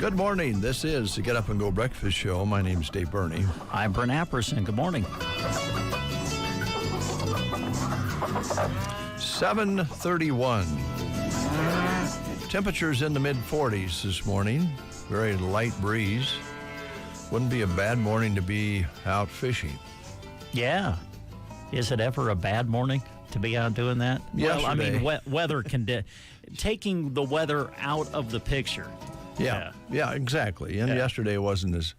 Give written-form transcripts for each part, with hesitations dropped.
Good morning. This is the Get Up and Go Breakfast Show. My name's Dave Burney. I'm Brent Apperson. Good morning. 7:31. Temperatures in the mid-40s this morning. Very light breeze. Wouldn't be a bad morning to be out fishing. Yeah. Is it ever a bad morning to be out doing that? Yesterday. Well, I mean, weather taking the weather out of the picture. Yeah, exactly. And yesterday wasn't as,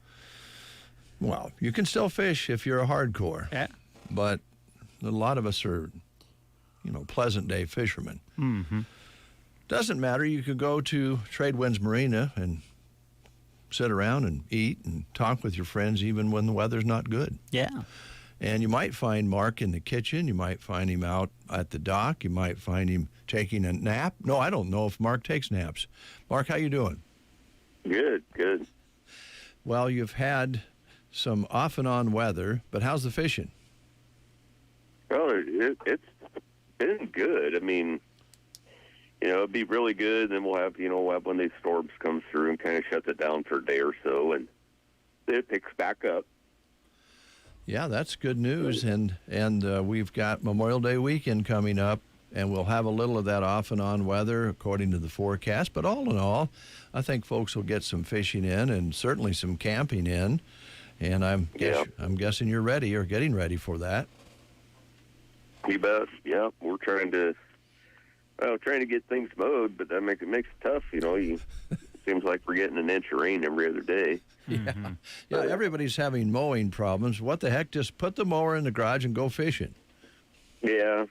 well, you can still fish if you're a hardcore. Yeah. But a lot of us are, pleasant day fishermen. Mm-hmm. Doesn't matter. You could go to Tradewinds Marina and sit around and eat and talk with your friends even when the weather's not good. Yeah. And you might find Mark in the kitchen. You might find him out at the dock. You might find him taking a nap. No, I don't know if Mark takes naps. Mark, how you doing? Good. Well, you've had some off and on weather, but how's the fishing? Well, it's been good. I mean, it'd be really good. Then we'll have when these storms come through and kind of shuts it down for a day or so, and it picks back up. Yeah, that's good news. And we've got Memorial Day weekend coming up, and we'll have a little of that off and on weather according to the forecast. But all in all, I think folks will get some fishing in and certainly some camping in. And I'm guessing you're ready or getting ready for that. You bet. Yeah, we're trying to get things mowed, but that makes it tough. It seems like we're getting an inch of rain every other day. Yeah, everybody's having mowing problems. What the heck? Just put the mower in the garage and go fishing. Yeah.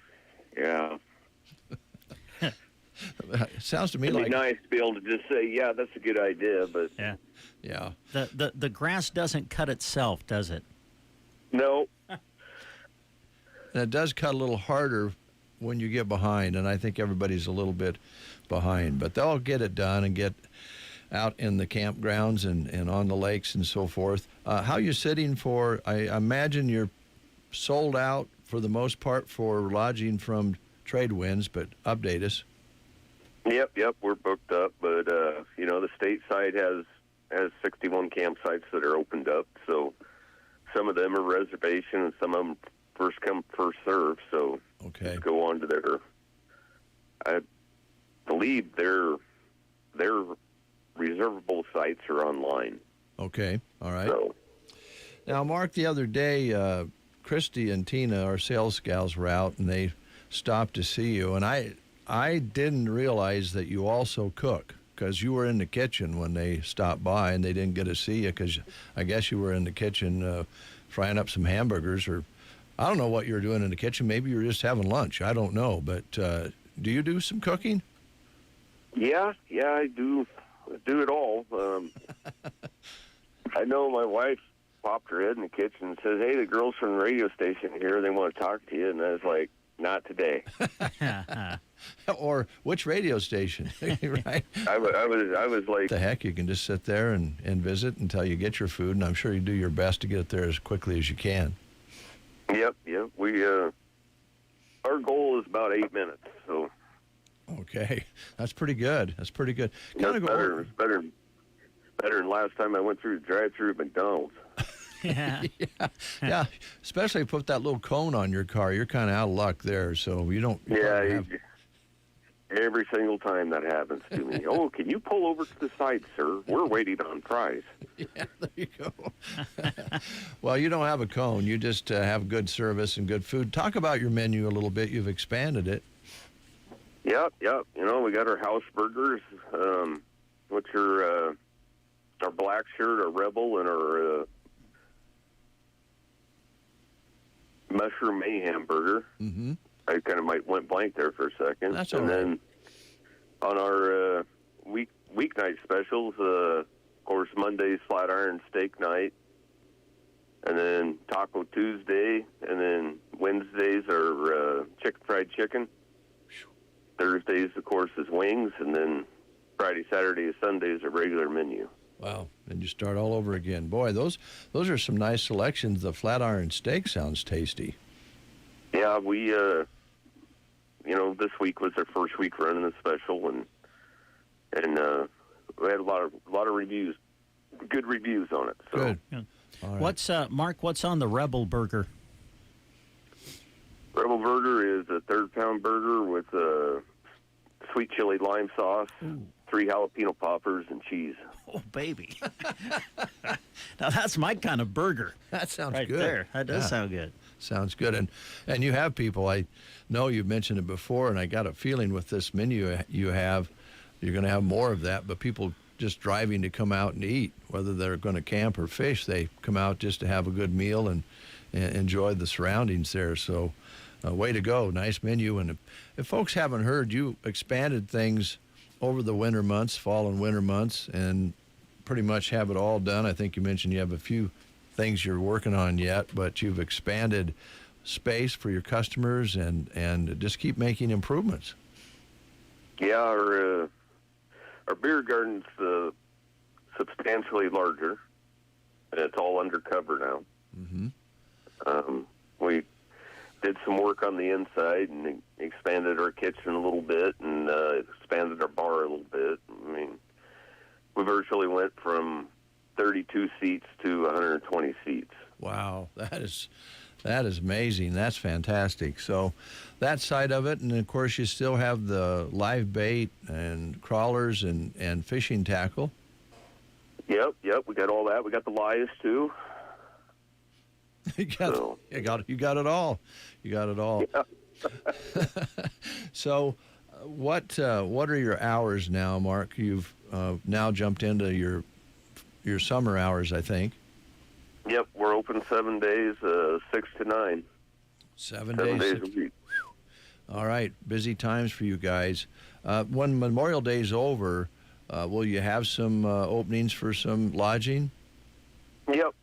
It sounds to me It'd like be nice to be able to just say, yeah, that's a good idea, but yeah. The grass doesn't cut itself, does it? No. And it does cut a little harder when you get behind, and I think everybody's a little bit behind. But they'll get it done and get out in the campgrounds and on the lakes and so forth. How are you sitting for, I imagine you're sold out for the most part for lodging from Tradewinds, but update us. Yep, we're booked up, but, the state side has 61 campsites that are opened up, so some of them are reservation and some of them first come, first serve, so just go on to I believe their reservable sites are online. Okay, all right. So, now, Mark, the other day, Christy and Tina, our sales gals, were out, and they stopped to see you, and I didn't realize that you also cook, because you were in the kitchen when they stopped by, and they didn't get to see you because I guess you were in the kitchen frying up some hamburgers, or I don't know what you were doing in the kitchen. Maybe you were just having lunch. I don't know. But do you do some cooking? Yeah, I do it all. I know my wife popped her head in the kitchen and says, "Hey, the girls from the radio station here. They want to talk to you." And I was like, "Not today." Or which radio station, right? I was like, the heck, you can just sit there and visit until you get your food, and I'm sure you do your best to get it there as quickly as you can. Yep. We our goal is about 8 minutes. So. Okay, that's pretty good. It's better than last time I went through the drive-through at McDonald's. Yeah. Yeah. Especially put that little cone on your car. You're kind of out of luck there, so you don't. Every single time that happens to me. Oh, can you pull over to the side, sir? We're waiting on fries. Yeah, there you go. Well, you don't have a cone. You just have good service and good food. Talk about your menu a little bit. You've expanded it. Yep. We got our house burgers, which are our black shirt, our rebel, and our mushroom mayhem burger. Mm-hmm. I kind of went blank there for a second. That's all right. And then on our weeknight specials, of course, Monday's flat iron steak night, and then Taco Tuesday, and then Wednesdays are fried chicken. Thursdays, of course, is wings, and then Friday, Saturday, Sunday is a regular menu. Wow, and you start all over again. Boy, those are some nice selections. The flat iron steak sounds tasty. Yeah, we, this week was our first week running the special, and we had a lot of reviews, good reviews on it. So. Good. Yeah. All right. What's Mark? What's on the Rebel Burger? Rebel Burger is a 3rd-pound burger with sweet chili lime sauce, 3 jalapeno poppers, and cheese. Oh, baby! Now that's my kind of burger. That sounds Right good. there. That does sound good. Sounds good. And you have people, I know you've mentioned it before, and I got a feeling with this menu you have, you're going to have more of that, but people just driving to come out and eat, whether they're going to camp or fish, they come out just to have a good meal and enjoy the surroundings there. So way to go. Nice menu. And if folks haven't heard, you expanded things over the winter months, fall and winter months, and pretty much have it all done. I think you mentioned you have a few things you're working on yet, but you've expanded space for your customers and just keep making improvements. Yeah, our beer garden's substantially larger, and it's all undercover now. Mm-hmm. We did some work on the inside and expanded our kitchen a little bit and expanded our bar a little bit. I mean, we virtually went from 32 seats to 120 seats. Wow, that is amazing. That's fantastic. So that side of it, and of course you still have the live bait and crawlers and fishing tackle. Yep, we got all that. We got the lies too. You got it all. You got it all. Yeah. So what are your hours now, Mark? You've now jumped into your summer hours, I think. Yep, we're open 7 days, 6 to 9. 7 7 days. days a week. All right, busy times for you guys. When Memorial Day's over, will you have some openings for some lodging? Yep.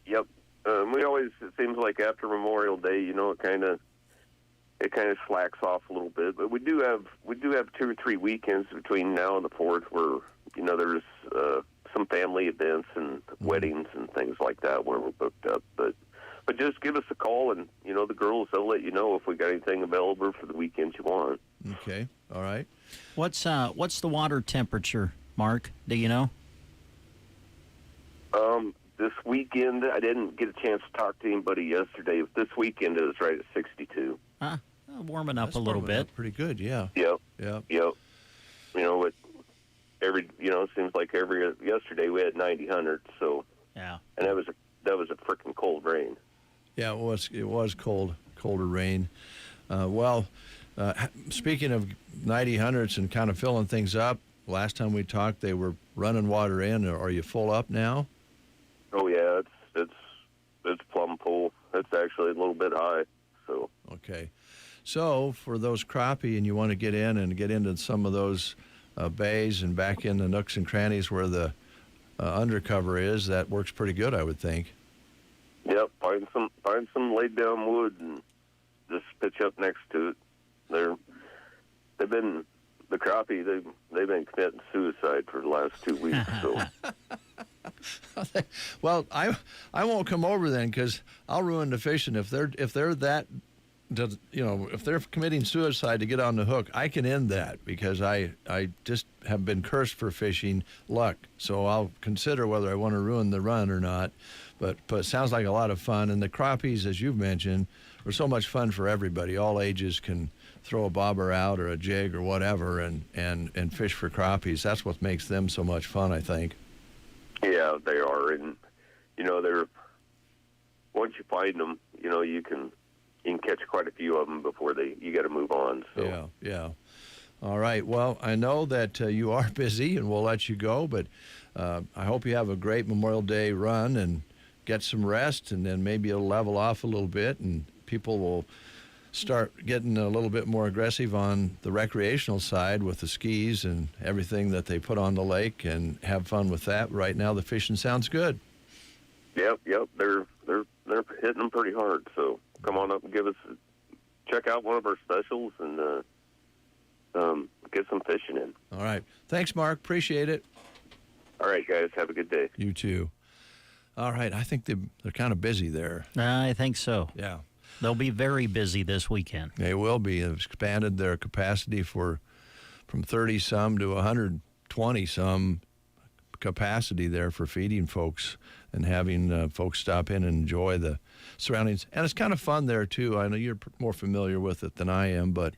We always, it seems like after Memorial Day, it kind of slacks off a little bit. But we do have 2 or 3 weekends between now and the 4th where there's some family events and weddings and things like that where we're booked up. But just give us a call, and the girls, they'll let you know if we got anything available for the weekends you want. Okay, all right. What's the water temperature, Mark? Do you know? This weekend, I didn't get a chance to talk to anybody yesterday. This weekend, it was right at 62. Warming up That's a little warming bit. up pretty good, yeah. Yep. Yep. It seems like yesterday we had 90-100. So Yeah. and that was a freaking cold rain. Yeah, it was colder rain. Speaking of 90-100s and kind of filling things up, last time we talked, they were running water in. Are you full up now? Oh yeah, it's plumb full. It's actually a little bit high. So Okay. So for those crappie and you want to get into some of those bays and back in the nooks and crannies where the undercover is, that works pretty good, I would think. yep, find some laid down wood and just pitch up next to it. The crappie, they've been committing suicide for the last 2 weeks. So Well, I won't come over then because I'll ruin the fishing if they're if they're committing suicide to get on the hook. I can end that because I just have been cursed for fishing luck. So I'll consider whether I want to ruin the run or not. But it sounds like a lot of fun, and the crappies, as you've mentioned, are so much fun for everybody. All ages can throw a bobber out or a jig or whatever and fish for crappies. That's what makes them so much fun, I think. yeah, they are, and they're once you find them, you can catch quite a few of them before you got to move on. So Yeah. All right. Well, I know that you are busy, and we'll let you go, but I hope you have a great Memorial Day run and get some rest, and then maybe it'll level off a little bit, and people will start getting a little bit more aggressive on the recreational side with the skis and everything that they put on the lake, and have fun with that. Right now, the fishing sounds good. Yep. They're hitting them pretty hard. So come on up and check out one of our specials and get some fishing in. All right. Thanks, Mark. Appreciate it. All right, guys. Have a good day. You too. All right. I think they're kind of busy there. I think so. Yeah. They'll be very busy this weekend. They will be. They've expanded their capacity from 30-some to 120-some capacity there for feeding folks and having folks stop in and enjoy the surroundings. And it's kind of fun there, too. I know you're more familiar with it than I am, but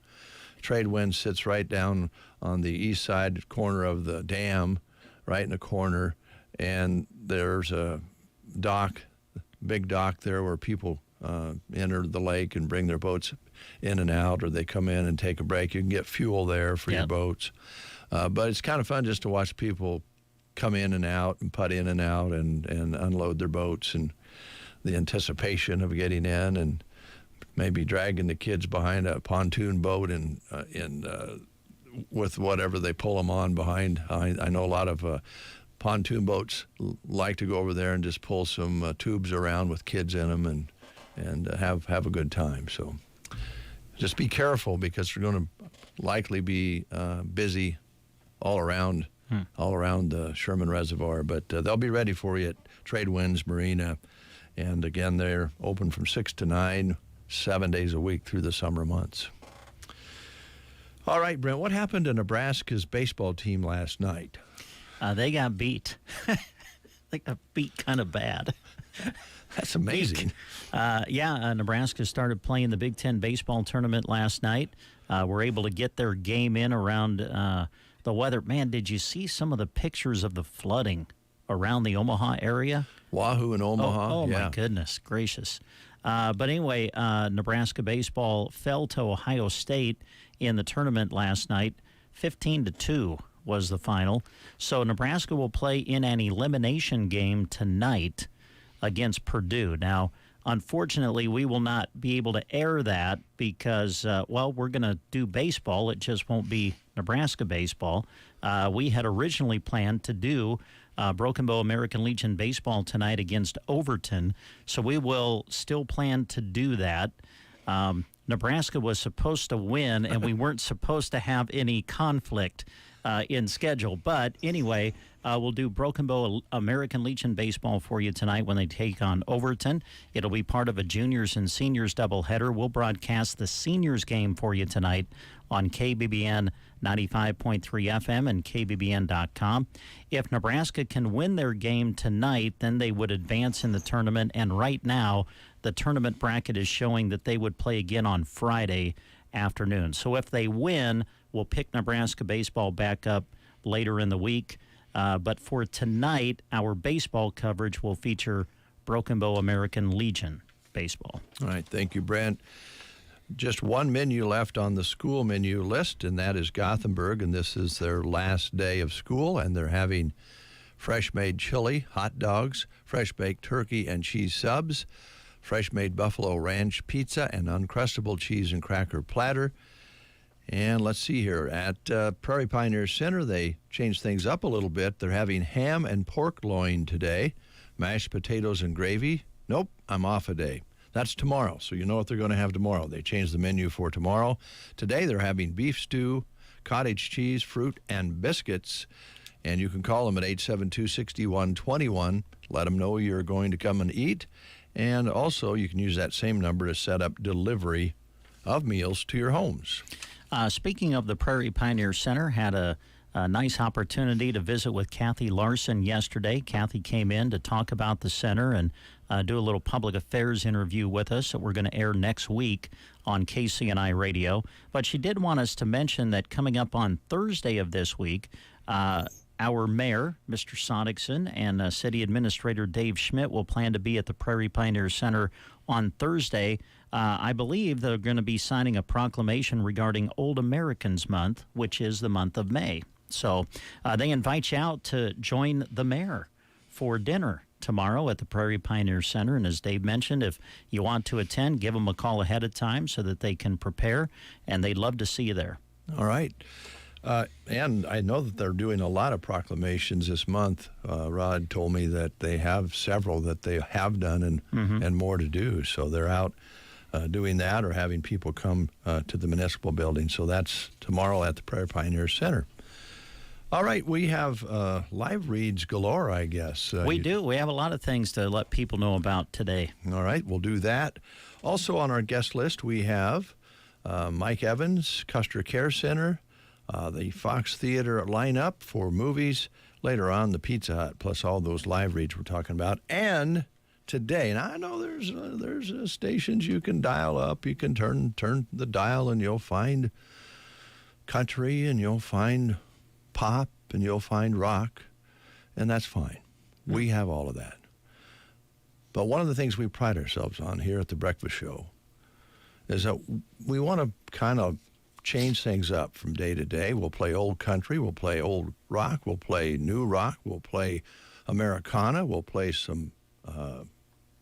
Tradewind sits right down on the east side corner of the dam, right in the corner, and there's a dock, big dock there where people enter the lake and bring their boats in and out, or they come in and take a break. You can get fuel there for your boats. But it's kind of fun just to watch people come in and out and putt in and out and unload their boats, and the anticipation of getting in and maybe dragging the kids behind a pontoon boat and with whatever they pull them on behind. I know a lot of pontoon boats like to go over there and just pull some tubes around with kids in them and have a good time. So just be careful, because we're going to likely be busy all around the Sherman Reservoir. But they'll be ready for you at Tradewinds Marina. And again, they're open from 6 to 9, 7 days a week through the summer months. All right, Brent, what happened to Nebraska's baseball team last night? They got beat. They got beat kind of bad. That's amazing. Nebraska started playing the Big Ten baseball tournament last night. Were able to get their game in around the weather. Man, did you see some of the pictures of the flooding around the Omaha area? Wahoo and Omaha. My goodness gracious. But anyway, Nebraska baseball fell to Ohio State in the tournament last night. 15-2 was the final. So Nebraska will play in an elimination game tonight against Purdue. Now, unfortunately, we will not be able to air that because, we're going to do baseball. It just won't be Nebraska baseball. We had originally planned to do Broken Bow American Legion baseball tonight against Overton, so we will still plan to do that. Nebraska was supposed to win, and we weren't supposed to have any conflict in schedule. But anyway, we'll do Broken Bow American Legion baseball for you tonight when they take on Overton. It'll be part of a juniors and seniors doubleheader. We'll broadcast the seniors game for you tonight on KBBN 95.3 FM and KBBN.com. If Nebraska can win their game tonight, then they would advance in the tournament. And right now, the tournament bracket is showing that they would play again on Friday afternoon. So if they win, we'll pick Nebraska baseball back up later in the week. But for tonight, our baseball coverage will feature Broken Bow American Legion baseball. All right. Thank you, Brent. Just one menu left on the school menu list, and that is Gothenburg, and this is their last day of school, and they're having fresh-made chili, hot dogs, fresh-baked turkey and cheese subs, fresh-made buffalo ranch pizza, and uncrustable cheese and cracker platter. And let's see here. At Prairie Pioneer Center, they changed things up a little bit. They're having ham and pork loin today, mashed potatoes and gravy. Nope, I'm off a day. That's tomorrow, so you know what they're going to have tomorrow. They changed the menu for tomorrow. Today they're having beef stew, cottage cheese, fruit, and biscuits. And you can call them at 872-6121. Let them know you're going to come and eat. And also you can use that same number to set up delivery of meals to your homes. Speaking of the Prairie Pioneer Center, had a nice opportunity to visit with Kathy Larson yesterday. Kathy came in to talk about the center and do a little public affairs interview with us that we're going to air next week on KCNI Radio. But she did want us to mention that coming up on Thursday of this week, our mayor, Mr. Sonicson, and City Administrator Dave Schmidt will plan to be at the Prairie Pioneer Center on Thursday. I believe they're going to be signing a proclamation regarding Old Americans Month, which is the month of May. So they invite you out to join the mayor for dinner tomorrow at the Prairie Pioneer Center. And as Dave mentioned, if you want to attend, give them a call ahead of time so that they can prepare, and they'd love to see you there. All right. And I know that they're doing a lot of proclamations this month. Rod told me that they have several that they have done and more to do. So they're out doing that or having people come to the municipal building. So that's tomorrow at the Prairie Pioneer Center. All right, we have live reads galore, I guess. We do. We have a lot of things to let people know about today. All right, we'll do that. Also on our guest list, we have Mike Evans, Custer Care Center, the Fox Theater lineup for movies, later on, the Pizza Hut, plus all those live reads we're talking about. And today, and I know there's stations you can dial up. You can turn the dial, and you'll find country, and you'll find pop, and you'll find rock, and that's fine. We have all of that. But one of the things we pride ourselves on here at the Breakfast Show is that we want to kind of change things up from day to day. We'll play old country, we'll play old rock, we'll play new rock, we'll play Americana, we'll play some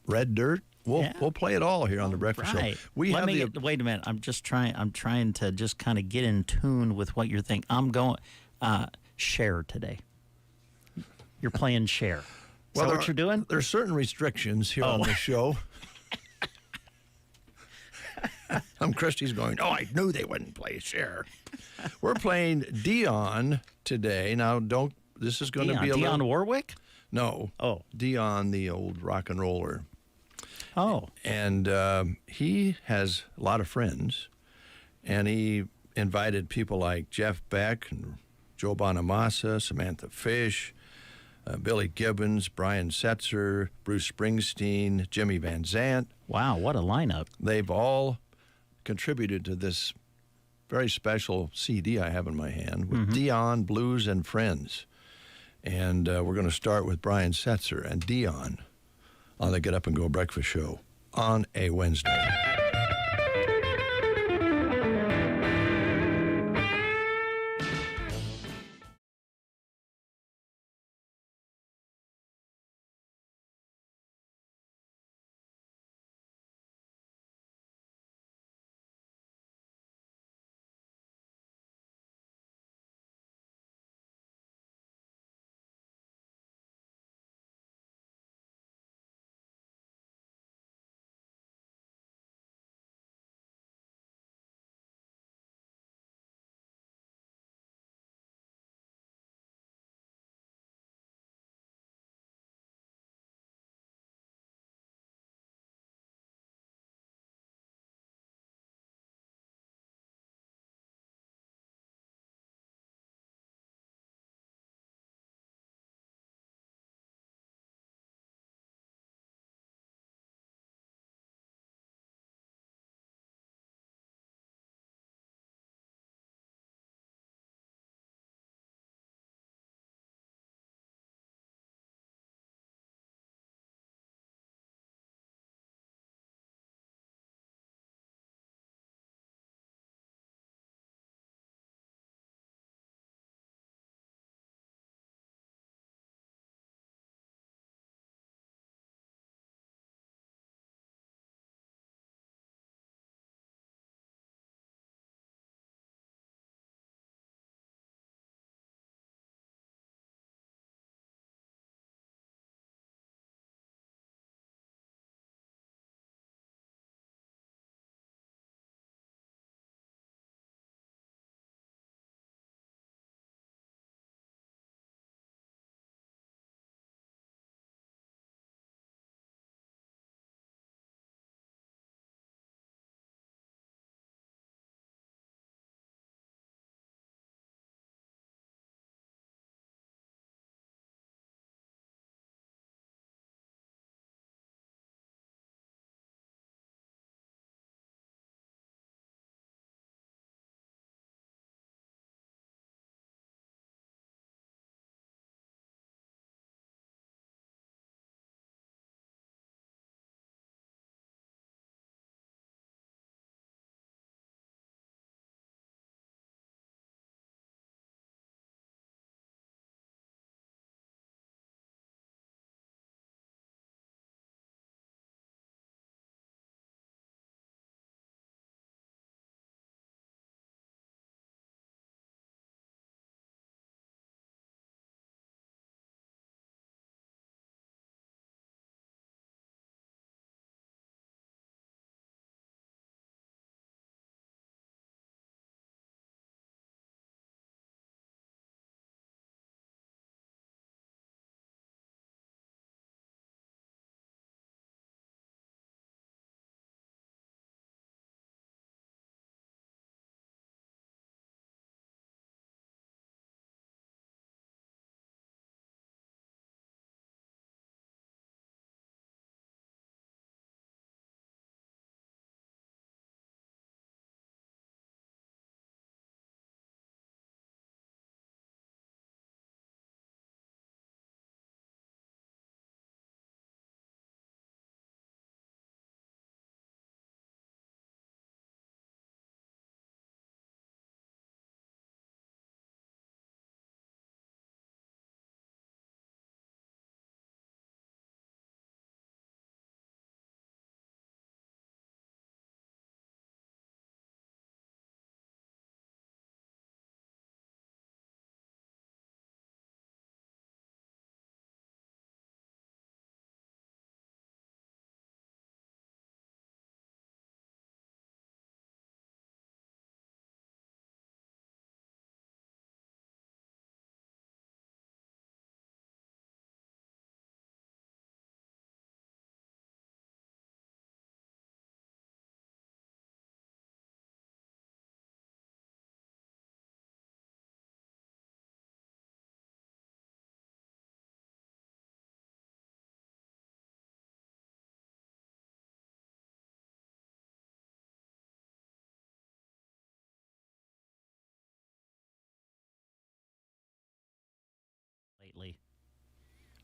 red dirt. We'll play it all here on the Breakfast Show. Wait a minute. I'm trying to just kind of get in tune with what you're thinking. I'm going Cher today. You're playing Cher. Is that what you're doing? There's certain restrictions here on the show. Christy's going, I knew they wouldn't play Cher. We're playing Dion today. Now, this is going to be a Dionne Warwick? No. Oh. Dion, the old rock and roller. Oh. And he has a lot of friends, and he invited people like Jeff Beck and Joe Bonamassa, Samantha Fish, Billy Gibbons, Brian Setzer, Bruce Springsteen, Jimmy Van Zant. Wow, what a lineup. They've all contributed to this very special CD I have in my hand with Dion, Blues, and Friends. And we're going to start with Brian Setzer and Dion on the Get Up and Go Breakfast Show on a Wednesday.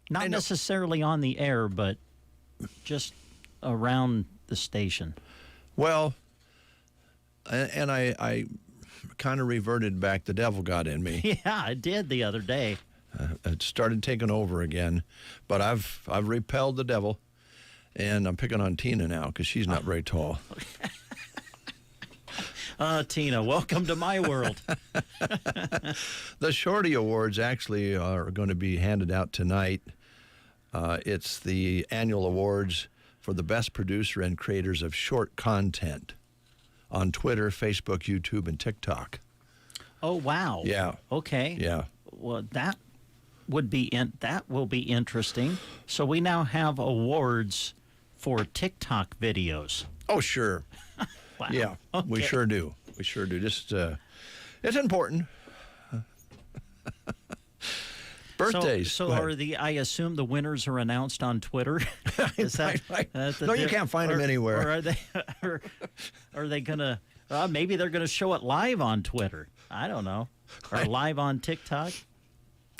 Not necessarily on the air, but just around the station. Well, and I kind of reverted back. The devil got in me. Yeah, I did the other day. It started taking over again, but I've repelled the devil, and I'm picking on Tina now because she's not very tall. Tina, welcome to my world. The Shorty Awards actually are going to be handed out tonight. It's the annual awards for the best producer and creators of short content on Twitter, Facebook, YouTube, and TikTok. Oh, wow. Yeah. Okay. Yeah. Well, that will be interesting. So we now have awards for TikTok videos. Oh, sure. Wow. Yeah, Okay. we sure do. We sure do. Just, it's important. Birthdays. So Go ahead. I assume the winners are announced on Twitter? Is that, Right. No, you can't find them anywhere. Or are they going to, maybe they're going to show it live on Twitter. I don't know. Or live on TikTok?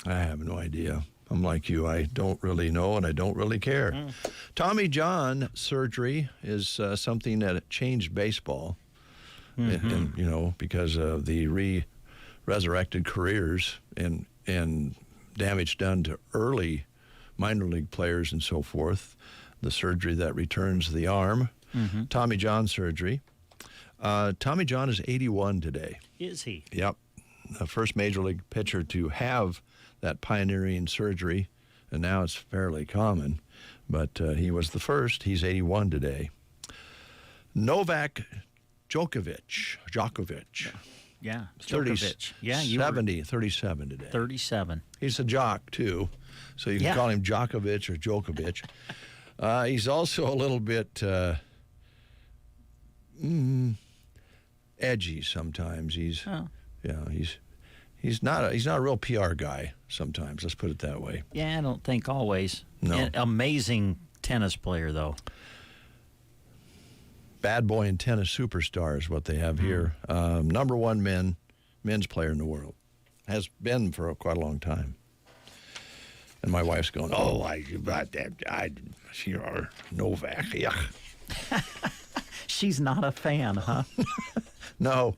I have no idea. I'm like you. I don't really know, and I don't really care. Tommy John surgery is something that changed baseball, and, because of the resurrected careers and damage done to early minor league players and so forth. The surgery that returns the arm. Tommy John surgery. Tommy John is 81 today. Is he? Yep. The first major league pitcher to have that pioneering surgery, and now it's fairly common, but he was the first. He's 81 today. Novak Djokovic. Yeah. 37 today. 37. He's a jock, too, so you can call him Djokovic or Djokovic. He's also a little bit edgy sometimes. He's not a real PR guy sometimes. Let's put it that way. Yeah, I don't think always. No. An amazing tennis player, though. Bad boy and tennis superstar is what they have here. Number one men's player in the world. Has been for quite a long time. And my wife's going, Novak. Yeah. She's not a fan, huh? No.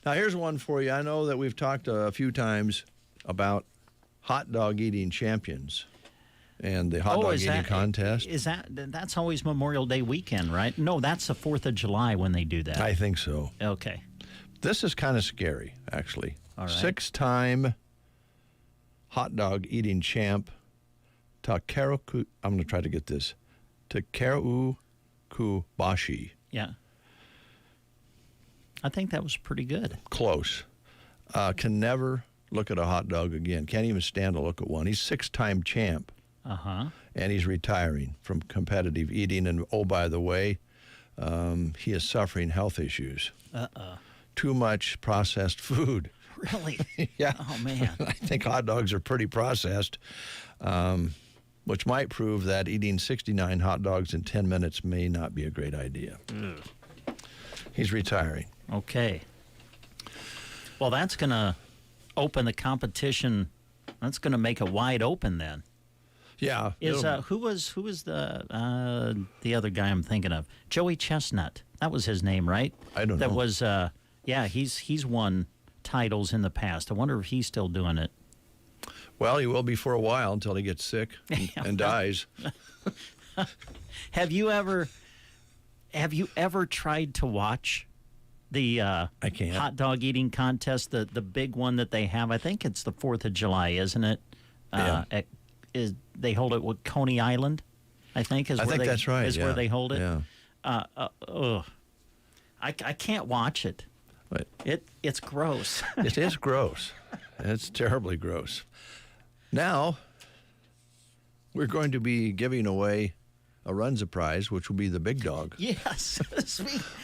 Now, here's one for you. I know that we've talked a few times about hot dog eating champions and the hot dog eating contest. That's always Memorial Day weekend, right? No, that's the 4th of July when they do that. I think so. Okay. This is kind of scary, actually. All right. 6-time hot dog eating champ, Takeru, I'm going to try to get this, Takeru Kubashi. Yeah. I think that was pretty good. Close. Can never look at a hot dog again. Can't even stand to look at one. He's 6-time champ. And he's retiring from competitive eating. And, oh, by the way, he is suffering health issues. Too much processed food. Really? Yeah. Oh, man. I think hot dogs are pretty processed, which might prove that eating 69 hot dogs in 10 minutes may not be a great idea. He's retiring. Okay. Well, that's going to open the competition. That's going to make it wide open then. Yeah. Who was the other guy I'm thinking of? Joey Chestnut. That was his name, right? I don't know. That was he's won titles in the past. I wonder if he's still doing it. Well, he will be for a while until he gets sick and dies. Have you ever tried to watch the I can't. hot dog eating contest, the big one that they have? I think it's the 4th of July, isn't it? Yeah. They hold it with Coney Island, I think. That's right. Is where they hold it. Yeah. I can't watch it. But It's gross. it is gross. It's terribly gross. Now, we're going to be giving away a Runza prize, which will be the big dog. Yes.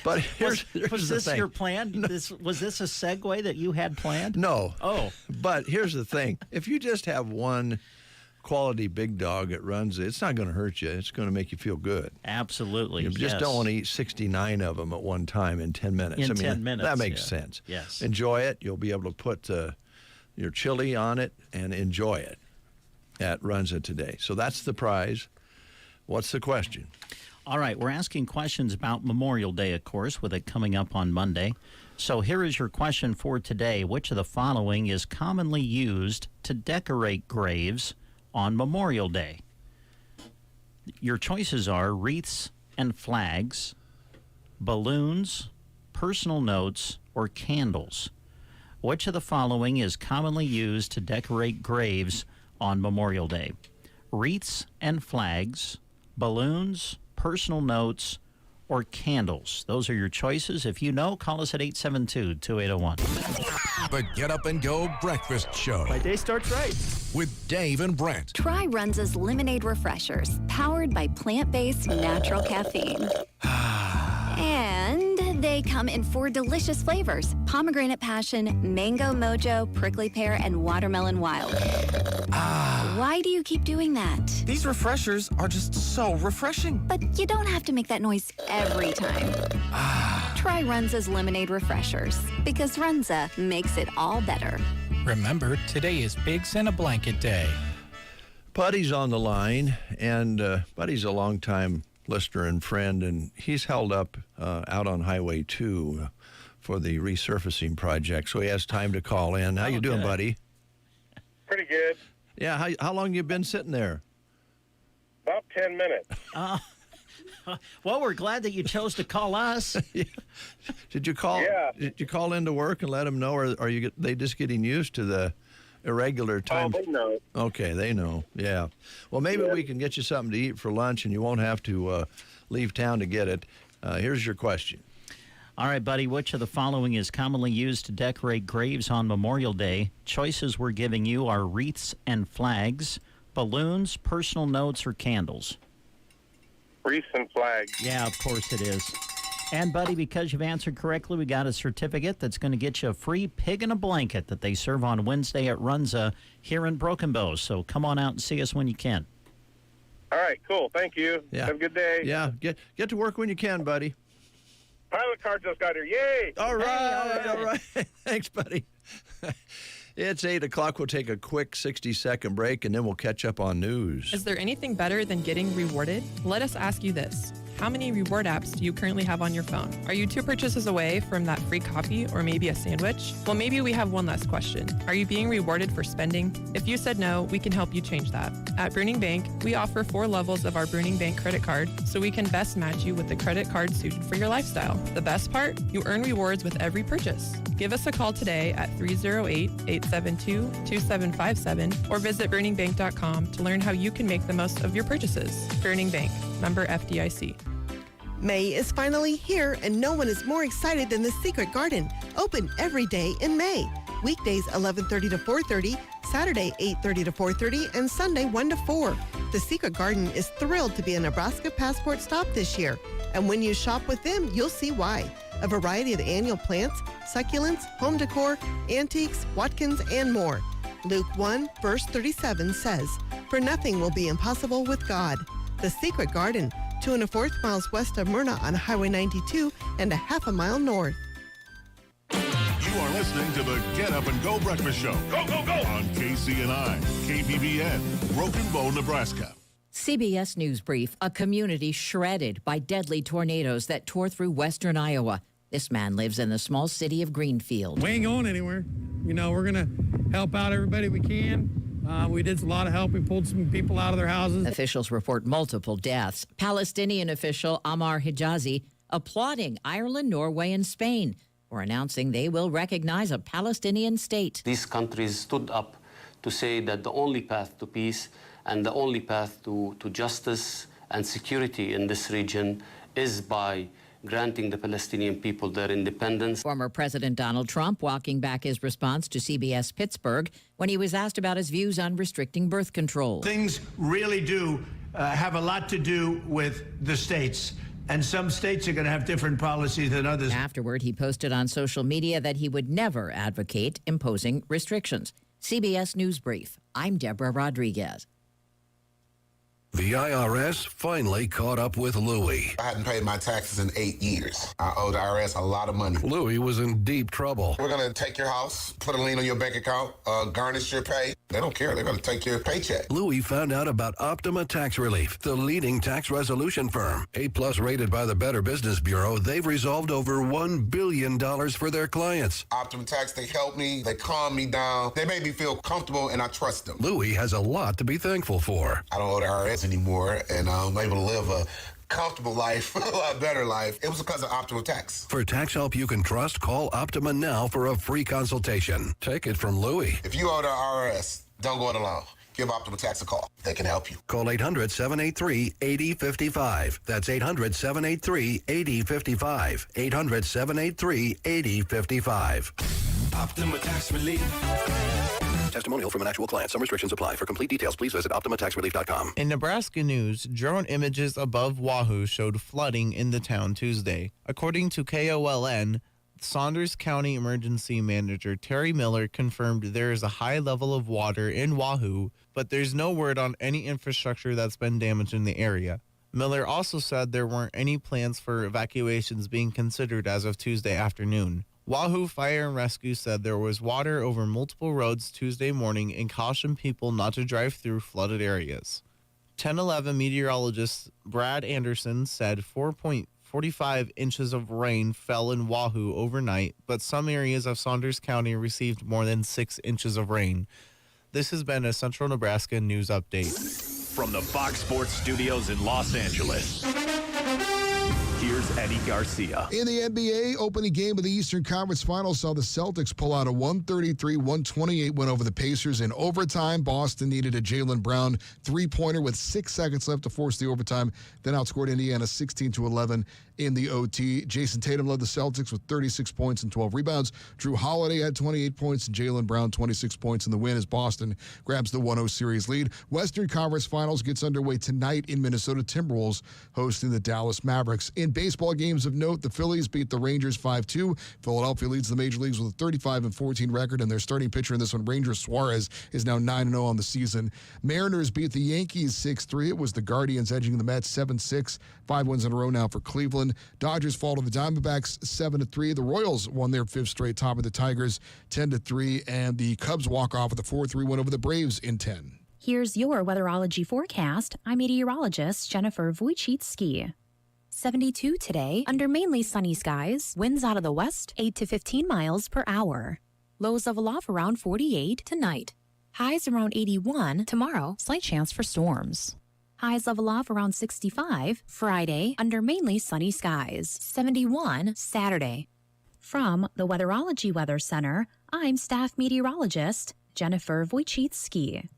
But here's was the this thing. your plan? Was this a segue that you had planned? No. Oh. But here's the thing. If you just have one quality big dog that runs it's not going to hurt you. It's going to make you feel good. Absolutely. You just don't want to eat 69 of them at one time in 10 minutes. 10 minutes. That makes sense. Yes. Enjoy it. You'll be able to put your chili on it and enjoy it. at Runza today. So that's the prize. What's the question? All right, we're asking questions about Memorial Day, of course, with it coming up on Monday. So here is your question for today. Which of the following is commonly used to decorate graves on Memorial Day? Your choices are wreaths and flags, balloons, personal notes, or candles. Which of the following is commonly used to decorate graves on Memorial Day? Wreaths and flags, balloons, personal notes, or candles. Those are your choices. If you know, call us at 872-2801. The Get Up and Go Breakfast Show. My day starts right. With Dave and Brent. Try Runza's Lemonade Refreshers, powered by plant-based natural caffeine. And they come in 4 delicious flavors: pomegranate passion, mango mojo, prickly pear, and watermelon wild. Why do you keep doing that? These refreshers are just so refreshing. But you don't have to make that noise every time. Try Runza's Lemonade Refreshers, because Runza makes it all better. Remember, today is Big Santa Blanket Day. Buddy's on the line, and Buddy's a longtime listener and friend, and he's held up out on Highway 2 for the resurfacing project, so he has time to call in. How you doing, good. buddy? Pretty good. Yeah, how long you been sitting there? About 10 minutes. Well, we're glad that you chose to call us. Did you call? Yeah. Did you call into work and let them know, or are they just getting used to the irregular time? Oh, they know. Okay, they know. Yeah. Well, maybe we can get you something to eat for lunch, and you won't have to leave town to get it. Here's your question. All right, buddy, which of the following is commonly used to decorate graves on Memorial Day? Choices we're giving you are wreaths and flags, balloons, personal notes, or candles. Wreaths and flags. Yeah, of course it is. And, buddy, because you've answered correctly, we got a certificate that's going to get you a free pig in a blanket that they serve on Wednesday at Runza here in Broken Bow. So come on out and see us when you can. All right, cool. Thank you. Yeah. Have a good day. Yeah, get to work when you can, buddy. Pilot car just got here. Yay! All right. Thanks, buddy. It's 8 o'clock. We'll take a quick 60-second break, and then we'll catch up on news. Is there anything better than getting rewarded? Let us ask you this. How many reward apps do you currently have on your phone? Are you 2 purchases away from that free coffee or maybe a sandwich? Well, maybe we have one last question. Are you being rewarded for spending? If you said no, we can help you change that. At Bruning Bank, we offer 4 levels of our Bruning Bank credit card so we can best match you with the credit card suited for your lifestyle. The best part? You earn rewards with every purchase. Give us a call today at 308-872-2757 or visit BurningBank.com to learn how you can make the most of your purchases. Burning Bank, member FDIC. May is finally here, and no one is more excited than the Secret Garden. Open every day in May. Weekdays 11:30 to 4:30, Saturday 8:30 to 4:30, and Sunday 1 to 4. The Secret Garden is thrilled to be a Nebraska Passport stop this year. And when you shop with them, you'll see why. A variety of annual plants, succulents, home decor, antiques, Watkins, and more. Luke 1, verse 37 says, "For nothing will be impossible with God." The Secret Garden, 2 1/4 miles west of Myrna on Highway 92 and a half a mile north. You are listening to the Get Up and Go Breakfast Show. Go, go, go! On KCNI, KBBN, Broken Bow, Nebraska. CBS News Brief, a community shredded by deadly tornadoes that tore through western Iowa. This man lives in the small city of Greenfield. We ain't going anywhere. You know, we're going to help out everybody we can. We did a lot of help. We pulled some people out of their houses. Officials report multiple deaths. Palestinian official Ammar Hijazi applauding Ireland, Norway, and Spain for announcing they will recognize a Palestinian state. These countries stood up to say that the only path to peace and the only path to justice and security in this region is by granting the Palestinian people their independence. Former President Donald Trump walking back his response to CBS Pittsburgh when he was asked about his views on restricting birth control. Things really do have a lot to do with the states. And some states are going to have different policies than others. Afterward, he posted on social media that he would never advocate imposing restrictions. CBS News Brief. I'm Deborah Rodriguez. The IRS finally caught up with Louie. I hadn't paid my taxes in 8 years. I owe the IRS a lot of money. Louie was in deep trouble. We're going to take your house, put a lien on your bank account, garnish your pay. They don't care. They're going to take your paycheck. Louis found out about Optima Tax Relief, the leading tax resolution firm. A+ rated by the Better Business Bureau, they've resolved over $1 billion for their clients. Optima Tax, they help me. They calm me down. They make me feel comfortable, and I trust them. Louis has a lot to be thankful for. I don't owe the IRS anymore, and I'm able to live a comfortable life, a lot better life. It was because of Optima Tax. For tax help you can trust, call Optima now for a free consultation. Take it from Louis. If you owe the IRS, don't go it alone. Give Optima Tax a call. They can help you. Call 800-783-8055. That's 800-783-8055. 800-783-8055. Optima Tax Relief. Testimonial from an actual client. Some restrictions apply. For complete details, please visit OptimaTaxRelief.com. In Nebraska news, drone images above Wahoo showed flooding in the town Tuesday. According to KOLN, Saunders County Emergency Manager Terry Miller confirmed there is a high level of water in Wahoo, but there's no word on any infrastructure that's been damaged in the area. Miller also said there weren't any plans for evacuations being considered as of Tuesday afternoon. Wahoo Fire and Rescue said there was water over multiple roads Tuesday morning and cautioned people not to drive through flooded areas. 1011 meteorologist Brad Anderson said 4.45 inches of rain fell in Wahoo overnight, but some areas of Saunders County received more than 6 inches of rain. This has been a Central Nebraska News Update. From the Fox Sports Studios in Los Angeles, here's Eddie Garcia. In the NBA, opening game of the Eastern Conference Finals saw the Celtics pull out a 133-128 win over the Pacers in overtime. Boston needed a Jaylen Brown three-pointer with 6 seconds left to force the overtime, then outscored Indiana 16-11 in the OT. Jason Tatum led the Celtics with 36 points and 12 rebounds. Drew Holiday had 28 points and Jaylen Brown 26 points in the win as Boston grabs the 1-0 series lead. Western Conference Finals gets underway tonight in Minnesota. Timberwolves hosting the Dallas Mavericks. In baseball games of note, the Phillies beat the Rangers 5-2. Philadelphia leads the major leagues with a 35-14 record, and their starting pitcher in this one, Ranger Suarez, is now 9-0 on the season. Mariners beat the Yankees 6-3. It was the Guardians edging the Mets 7-6. 5 wins in a row now for Cleveland. Dodgers fall to the Diamondbacks 7-3. The Royals won their 5th straight, top of the Tigers 10-3, and the Cubs walk off with a 4-3 win over the Braves in 10. Here's your weatherology forecast. I'm meteorologist Jennifer Wojcicki. 72 today, under mainly sunny skies, winds out of the west 8 to 15 miles per hour. Lows level off around 48 tonight. Highs around 81 tomorrow, slight chance for storms. Highs level off around 65 Friday, under mainly sunny skies. 71 Saturday. From the Weatherology Weather Center, I'm staff meteorologist Jennifer Wojcicki.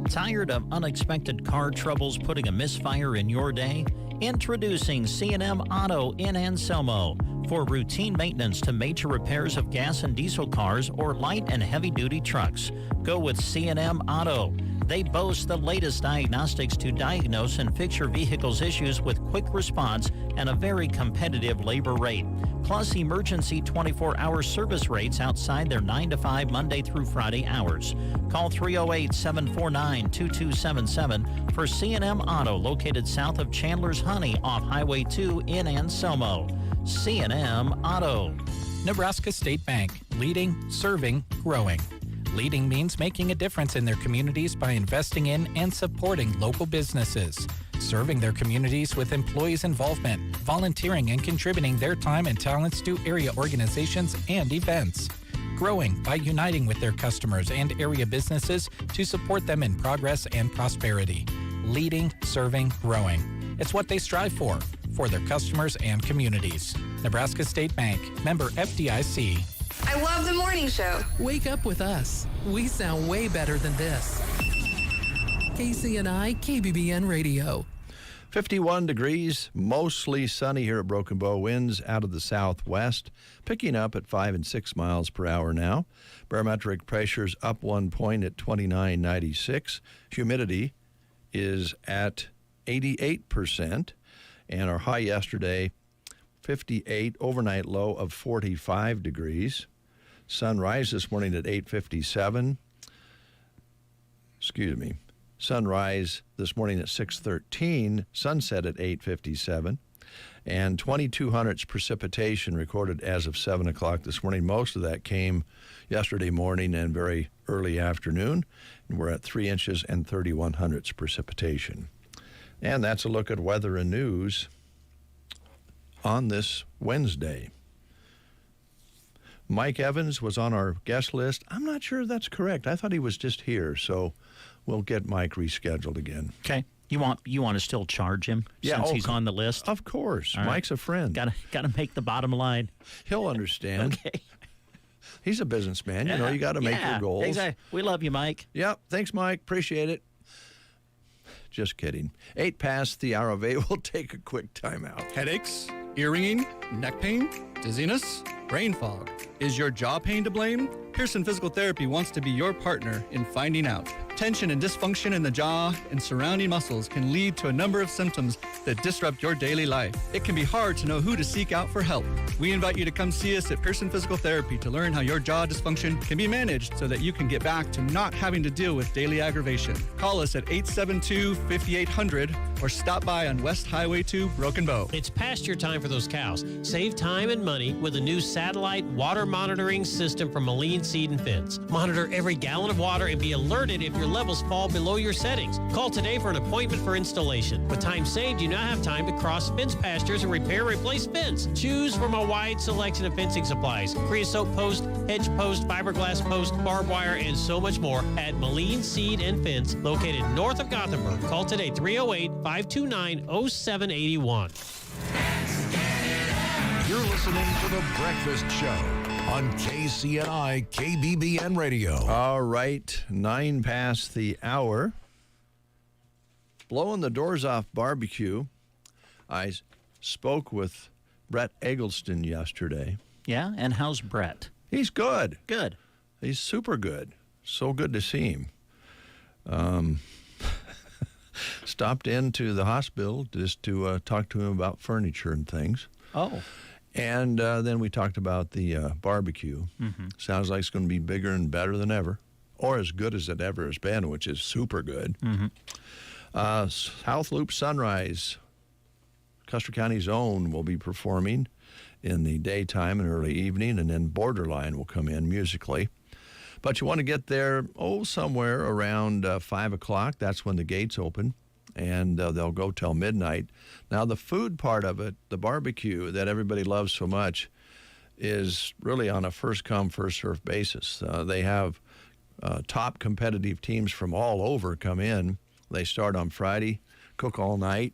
Tired of unexpected car troubles putting a misfire in your day? Introducing C&M Auto in Anselmo. For routine maintenance to major repairs of gas and diesel cars or light and heavy-duty trucks, go with C&M Auto. They boast the latest diagnostics to diagnose and fix your vehicle's issues with quick response and a very competitive labor rate. Plus emergency 24-hour service rates outside their 9 to 5 Monday through Friday hours. Call 308-749-2277 for C&M Auto, located south of Chandler's Honey off Highway 2 in Anselmo. C&M Auto. Nebraska State Bank, leading, serving, growing. Leading means making a difference in their communities by investing in and supporting local businesses. Serving their communities with employees' involvement, volunteering and contributing their time and talents to area organizations and events. Growing by uniting with their customers and area businesses to support them in progress and prosperity. Leading, serving, growing. It's what they strive for their customers and communities. Nebraska State Bank, member FDIC. I love the morning show. Wake up with us. We sound way better than this. KCNI KBBN Radio. 51 degrees, mostly sunny here at Broken Bow. Winds out of the southwest, picking up at 5 and 6 miles per hour now. Barometric pressure's up 1 point at 29.96. Humidity is at 88%. And our high yesterday, 58, overnight low of 45 degrees. Sunrise this morning at 8:57. Sunrise this morning at 6:13. Sunset at 8:57. And 22 hundredths precipitation recorded as of 7 o'clock this morning. Most of that came yesterday morning and very early afternoon. And we're at 3 inches and 31 hundredths precipitation. And that's a look at weather and news on this Wednesday. Mike Evans was on our guest list. I'm not sure that's correct. I thought he was just here, so we'll get Mike rescheduled again. Okay. You want to still charge him since he's on the list? Of course. All right. Mike's a friend. Got to make the bottom line. He'll understand. Okay. He's a businessman. You know, you got to make your goals. Exactly. We love you, Mike. Yep. Thanks, Mike. Appreciate it. Just kidding. 8 past the hour of 8. We'll take a quick timeout. Headaches, ear-ringing, neck pain, dizziness, brain fog. Is your jaw pain to blame? Pearson Physical Therapy wants to be your partner in finding out. Tension and dysfunction in the jaw and surrounding muscles can lead to a number of symptoms that disrupt your daily life. It can be hard to know who to seek out for help. We invite you to come see us at Pearson Physical Therapy to learn how your jaw dysfunction can be managed so that you can get back to not having to deal with daily aggravation. Call us at 872-5800 or stop by on West Highway 2, Broken Bow. It's past your time for those cows. Save time and money with a new satellite water monitoring system from Moline Seed and Fence. Monitor every gallon of water and be alerted if your levels fall below your settings. Call today for an appointment for installation. With time saved, you now have time to cross fence pastures and repair or replace fence. Choose from a wide selection of fencing supplies. Creosote post, hedge post, fiberglass post, barbed wire, and so much more at Moline Seed and Fence, located north of Gothenburg. Call today, 308-529-0781. You're listening to The Breakfast Show on KCNI KBBN Radio. All right, 9 past the hour. Blowing the doors off barbecue. I spoke with Brett Eggleston yesterday. Yeah, and how's Brett? He's good. Good. He's super good. So good to see him. Stopped into the hospital just to talk to him about furniture and things. Oh. And then we talked about the barbecue. Mm-hmm. Sounds like it's going to be bigger and better than ever, or as good as it ever has been, which is super good. Mm-hmm. South Loop Sunrise, Custer County's own, will be performing in the daytime and early evening, and then Borderline will come in musically. But you want to get there, somewhere around 5 o'clock. That's when the gates open, and they'll go till midnight. Now, the food part of it, the barbecue that everybody loves so much, is really on a first-come, first-served basis. They have top competitive teams from all over come in. They start on Friday, cook all night,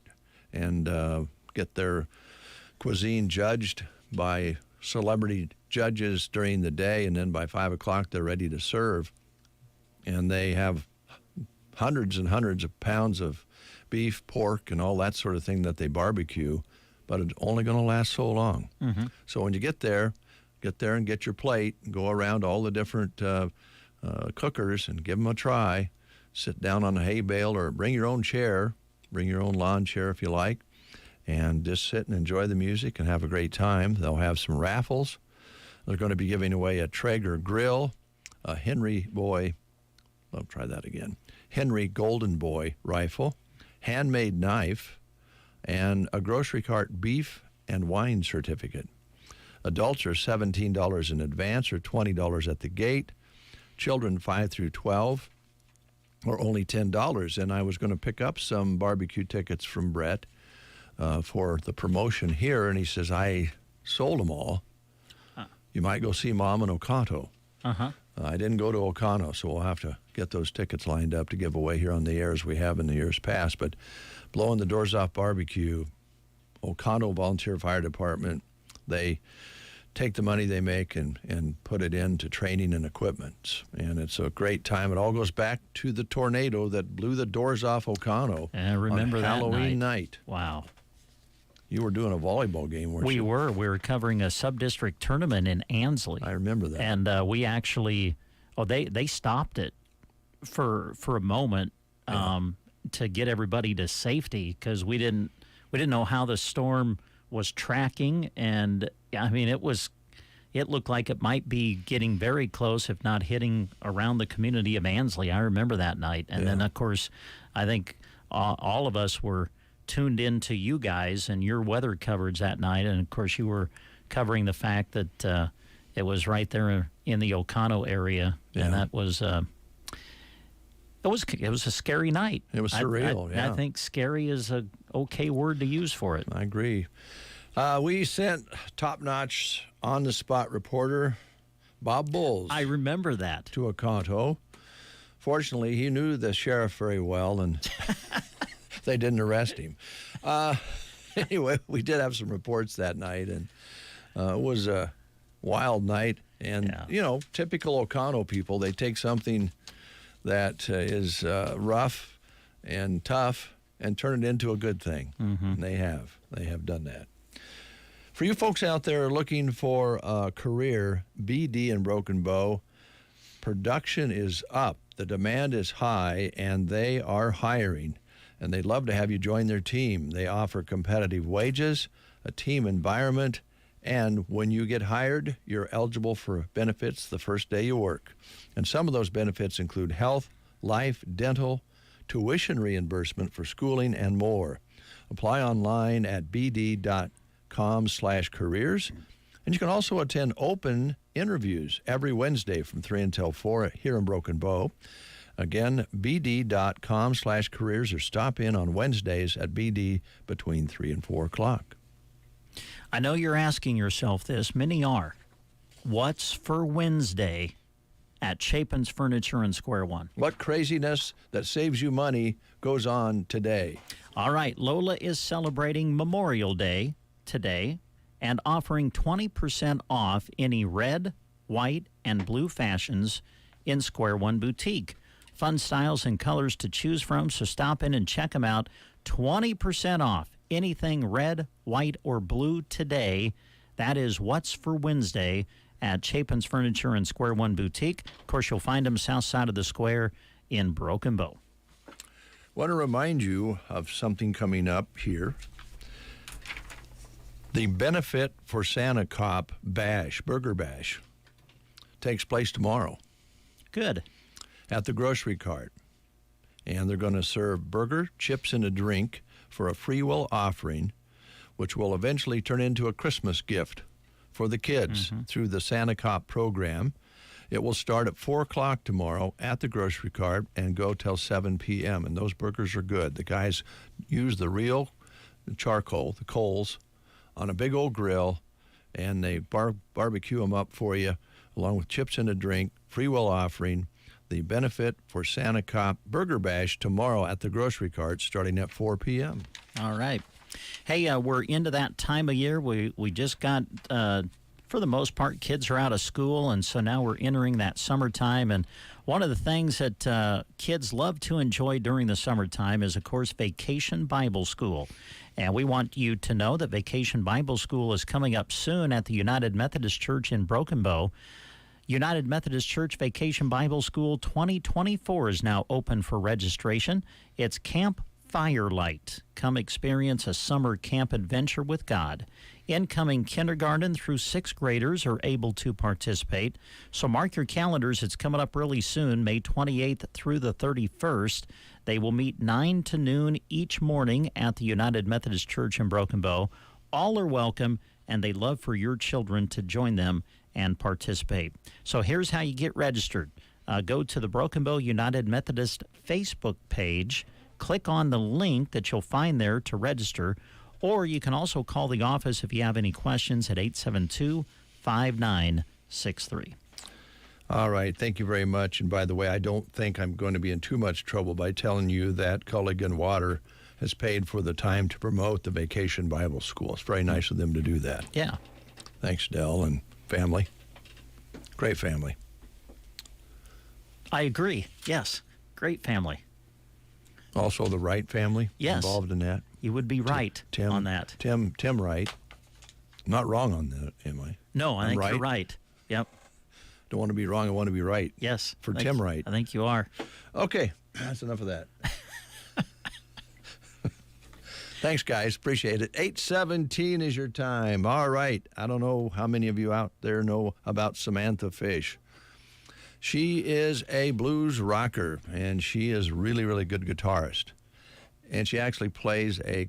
and get their cuisine judged by celebrity judges during the day, and then by 5 o'clock they're ready to serve. And they have hundreds and hundreds of pounds of beef, pork, and all that sort of thing that they barbecue, but it's only going to last so long. Mm-hmm. So when you get there and get your plate, go around all the different cookers and give them a try. Sit down on a hay bale or bring your own chair, bring your own lawn chair if you like, and just sit and enjoy the music and have a great time. They'll have some raffles. They're going to be giving away a Traeger grill, a Henry Golden Boy rifle, handmade knife, and a grocery cart beef and wine certificate. Adults are $17 in advance or $20 at the gate. Children 5 through 12 are only $10. And I was going to pick up some barbecue tickets from Brett for the promotion here, and he says, I sold them all. You might go see Mom in Oconto. Uh-huh. I didn't go to Oconto, so we'll have to get those tickets lined up to give away here on the air as we have in the years past. But Blowing the Doors Off Barbecue, Oconto Volunteer Fire Department, they take the money they make and put it into training and equipment. And it's a great time. It all goes back to the tornado that blew the doors off Oconto I remember on that Halloween night. Wow. You were doing a volleyball game, weren't We you? were. We were covering a sub-district tournament in Ansley. I remember that. And we actually, they stopped it for a moment to get everybody to safety because we didn't know how the storm was tracking. And I mean, it looked like it might be getting very close, if not hitting around the community of Ansley. I remember that night. And then, of course, I think all of us were tuned into you guys and your weather coverage that night, and of course you were covering the fact that it was right there in the Oconto area, and that was it was a scary night. It was surreal. I think scary is a okay word to use for it. I agree. We sent top-notch on-the-spot reporter Bob Bulls. I remember that. To Oconto. Fortunately, he knew the sheriff very well, and they didn't arrest him. Anyway, we did have some reports that night, and it was a wild night. And, typical Oconto people, they take something that is rough and tough and turn it into a good thing. Mm-hmm. And they have done that. For you folks out there looking for a career, BD and Broken Bow, production is up. The demand is high, and they are hiring. And they'd love to have you join their team. They offer competitive wages, a team environment, and when you get hired, you're eligible for benefits the first day you work. And some of those benefits include health, life, dental, tuition reimbursement for schooling, and more. Apply online at bd.com/careers. And you can also attend open interviews every Wednesday from 3 until 4 here in Broken Bow. Again, bd.com/careers, or stop in on Wednesdays at BD between 3 and 4 o'clock. I know you're asking yourself this. Many are. What's for Wednesday at Chapin's Furniture in Square One? What craziness that saves you money goes on today? All right, Lola is celebrating Memorial Day today and offering 20% off any red, white, and blue fashions in Square One Boutique. Fun styles and colors to choose from, so stop in and check them out. 20% off anything red, white, or blue today. That is what's for Wednesday at Chapin's Furniture and Square One Boutique. Of course, you'll find them south side of the square in Broken Bow. Want to remind you of something coming up here. The Benefit for Santa Cop Bash, Burger Bash, takes place tomorrow. Good. At the grocery cart. And they're going to serve burger, chips, and a drink for a free will offering, which will eventually turn into a Christmas gift for the kids through the Santa Cop program. It will start at 4 o'clock tomorrow at the grocery cart and go till 7 p.m. And those burgers are good. The guys use the real charcoal, the coals, on a big old grill, and they barbecue them up for you, along with chips and a drink, free will offering. The Benefit for Santa Cop Burger Bash tomorrow at the grocery cart starting at 4 p.m. All right. Hey, we're into that time of year. We just got, for the most part, kids are out of school, and so now we're entering that summertime. And one of the things that kids love to enjoy during the summertime is, of course, Vacation Bible School. And we want you to know that Vacation Bible School is coming up soon at the United Methodist Church in Broken Bow. United Methodist Church Vacation Bible School 2024 is now open for registration. It's Camp Firelight. Come experience a summer camp adventure with God. Incoming kindergarten through 6th graders are able to participate. So mark your calendars. It's coming up really soon, May 28th through the 31st. They will meet 9 to noon each morning at the United Methodist Church in Broken Bow. All are welcome, and they love for your children to join them and participate. So here's how you get registered. Go to the Broken Bow United Methodist Facebook page. Click on the link that you'll find there to register, or you can also call the office if you have any questions at 872-5963. All right. Thank you very much. And by the way, I don't think I'm going to be in too much trouble by telling you that Culligan Water has paid for the time to promote the Vacation Bible School. It's very nice of them to do that. Yeah. Thanks, Dell and family. Great family. I agree. Yes. Great family. Also the Wright family involved in that. You would be right on that. Tim Wright. I'm not wrong on that, am I? No, I think you're right. Yep. Don't want to be wrong. I want to be right. Yes. For Tim Wright. I think you are. Okay. That's enough of that. Thanks, guys. Appreciate it. 8:17 is your time. All right. I don't know how many of you out there know about Samantha Fish. She is a blues rocker, and she is really, really good guitarist. and she actually plays a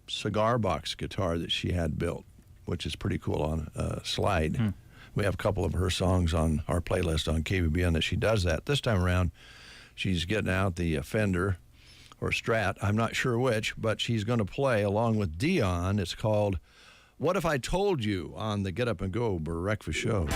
cigar box guitar that she had built, which is pretty cool on a slide. We have a couple of her songs on our playlist on KBBN that she does that. This time around, she's getting out the Fender or Strat, I'm not sure which, but she's going to play along with Dion. It's called What If I Told You on the Get Up and Go Breakfast Show.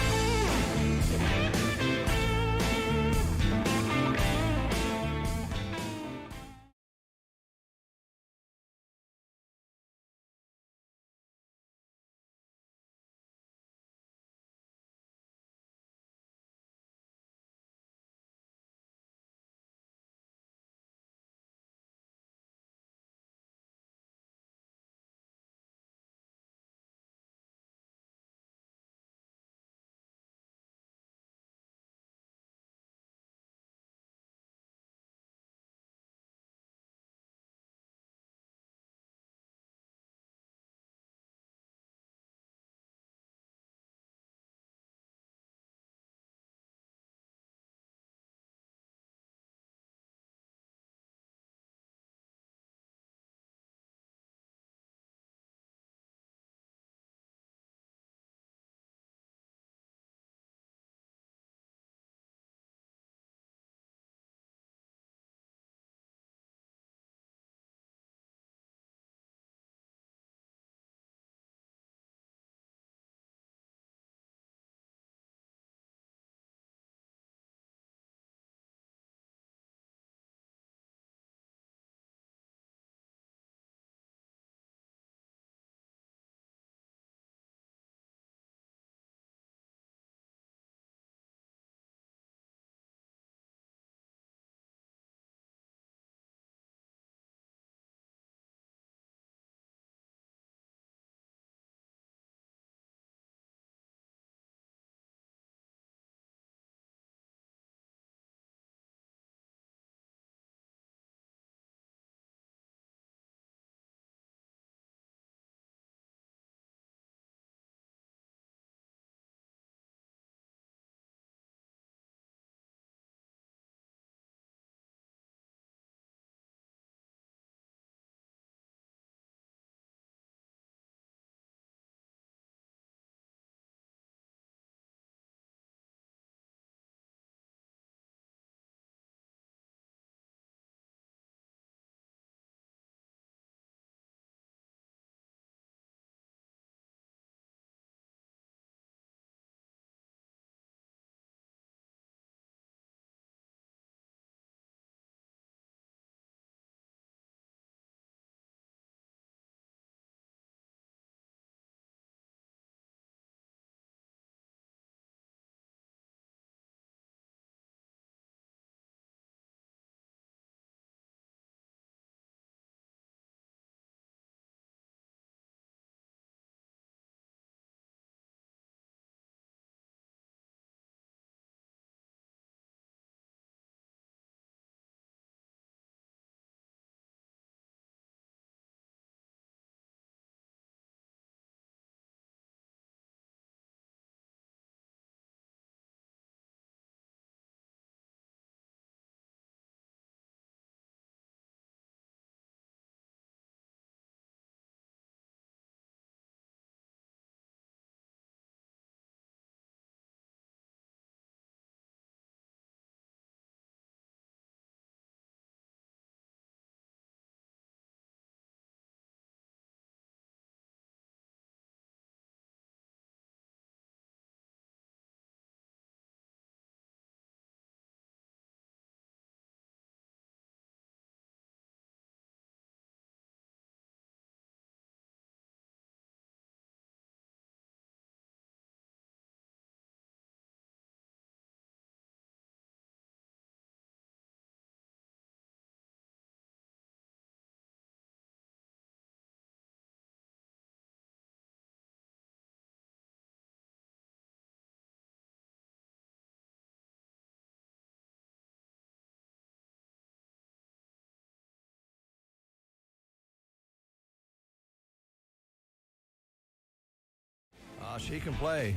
She can play.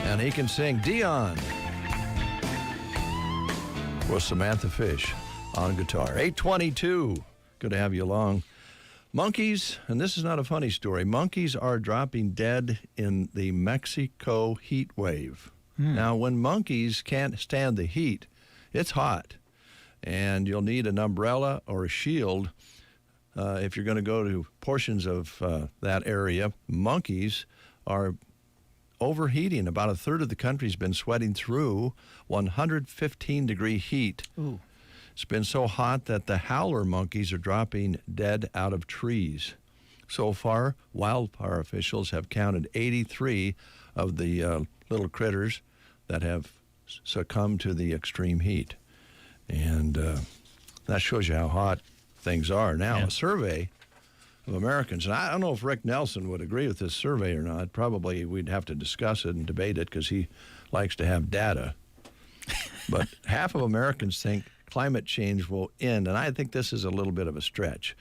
And he can sing. Dion with Samantha Fish. on guitar. 822. Good to have you along. Monkeys, and this is not a funny story, monkeys are dropping dead in the Mexico heat wave. Now, when monkeys can't stand the heat, it's hot, and you'll need an umbrella or a shield if you're going to go to portions of that area. Monkeys are overheating. About a third of the country's been sweating through 115-degree heat. Ooh. It's been so hot that the howler monkeys are dropping dead out of trees. So far, wildfire officials have counted 83 of the little critters that have succumbed to the extreme heat. And that shows you how hot things are. Now, a survey of Americans, and I don't know if Rick Nelson would agree with this survey or not. Probably we'd have to discuss it and debate it because he likes to have data. But half of Americans think climate change will end, and I think this is a little bit of a stretch.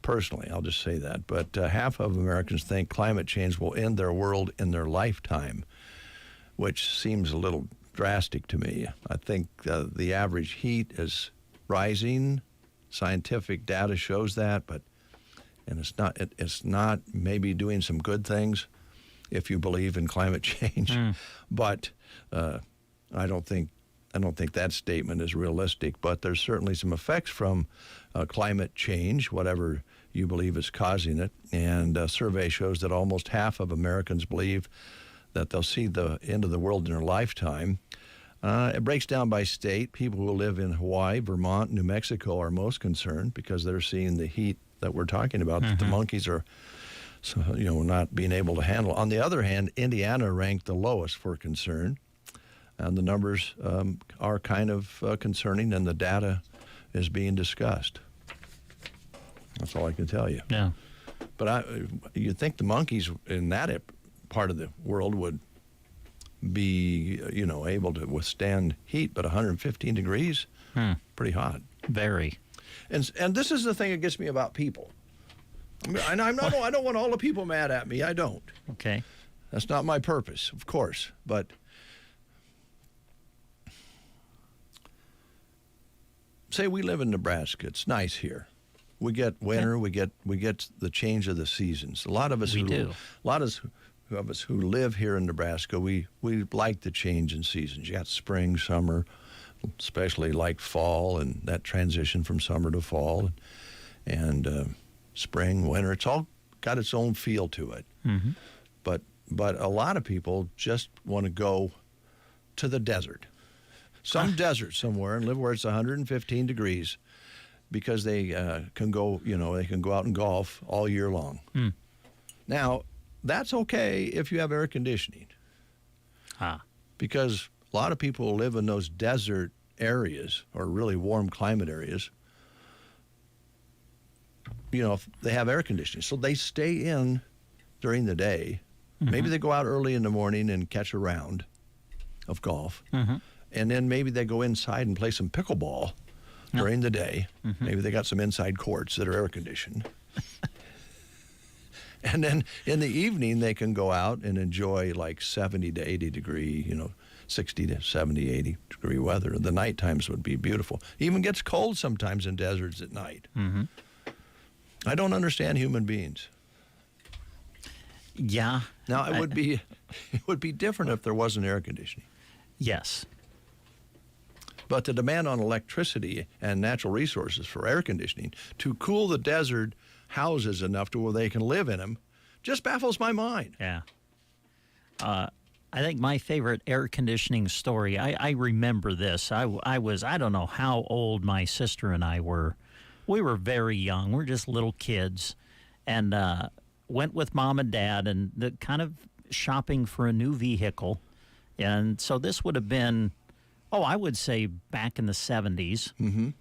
Personally, I'll just say that. But half of Americans think climate change will end their world in their lifetime, which seems a little drastic to me. I think the average heat is rising. Scientific data shows that, and it's not maybe doing some good things if you believe in climate change. But I don't think that statement is realistic. But there's certainly some effects from climate change, whatever you believe is causing it. And a survey shows that almost half of Americans believe that they'll see the end of the world in their lifetime. It breaks down by state. People who live in Hawaii, Vermont, New Mexico are most concerned because they're seeing the heat that we're talking about, that the monkeys are not being able to handle. On the other hand, Indiana ranked the lowest for concern. And the numbers are kind of concerning, and the data is being discussed. That's all I can tell you. Yeah. But you'd think the monkeys in that part of the world would be, able to withstand heat, but 115 degrees, pretty hot. Very. And this is the thing that gets me about people. I don't want all the people mad at me. I don't. Okay. That's not my purpose, of course. But say we live in Nebraska. It's nice here. We get winter. We get the change of the seasons. A lot of us who live here in Nebraska, we like the change in seasons. You got spring, summer, especially like fall, and that transition from summer to fall, and spring, winter. It's all got its own feel to it. Mm-hmm. But a lot of people just want to go to the desert. Some desert somewhere and live where it's 115 degrees because they can go, they can go out and golf all year long. Now, that's okay if you have air conditioning. Because a lot of people who live in those desert areas or really warm climate areas, they have air conditioning. So they stay in during the day. Maybe they go out early in the morning and catch a round of golf. And then maybe they go inside and play some pickleball during the day. Maybe they got some inside courts that are air conditioned. And then in the evening, they can go out and enjoy like 70 to 80 degree, 60 to 70, 80 degree weather. The night times would be beautiful. Even gets cold sometimes in deserts at night. I don't understand human beings. Yeah. Now, it would be different if there wasn't air conditioning. Yes. But the demand on electricity and natural resources for air conditioning to cool the desert houses enough to where they can live in them just baffles my mind. Yeah. I think my favorite air conditioning story, I remember this. I don't know how old my sister and I were. We were very young. We're just little kids. And went with Mom and Dad and the kind of shopping for a new vehicle. And so this would have been, I would say back in the 70s.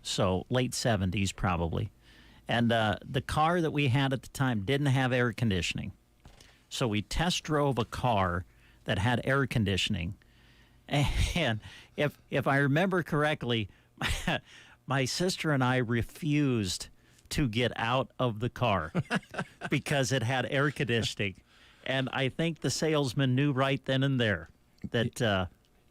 So late 70s probably. And the car that we had at the time didn't have air conditioning. So we test drove a car that had air conditioning. And if I remember correctly, my sister and I refused to get out of the car because it had air conditioning. And I think the salesman knew right then and there that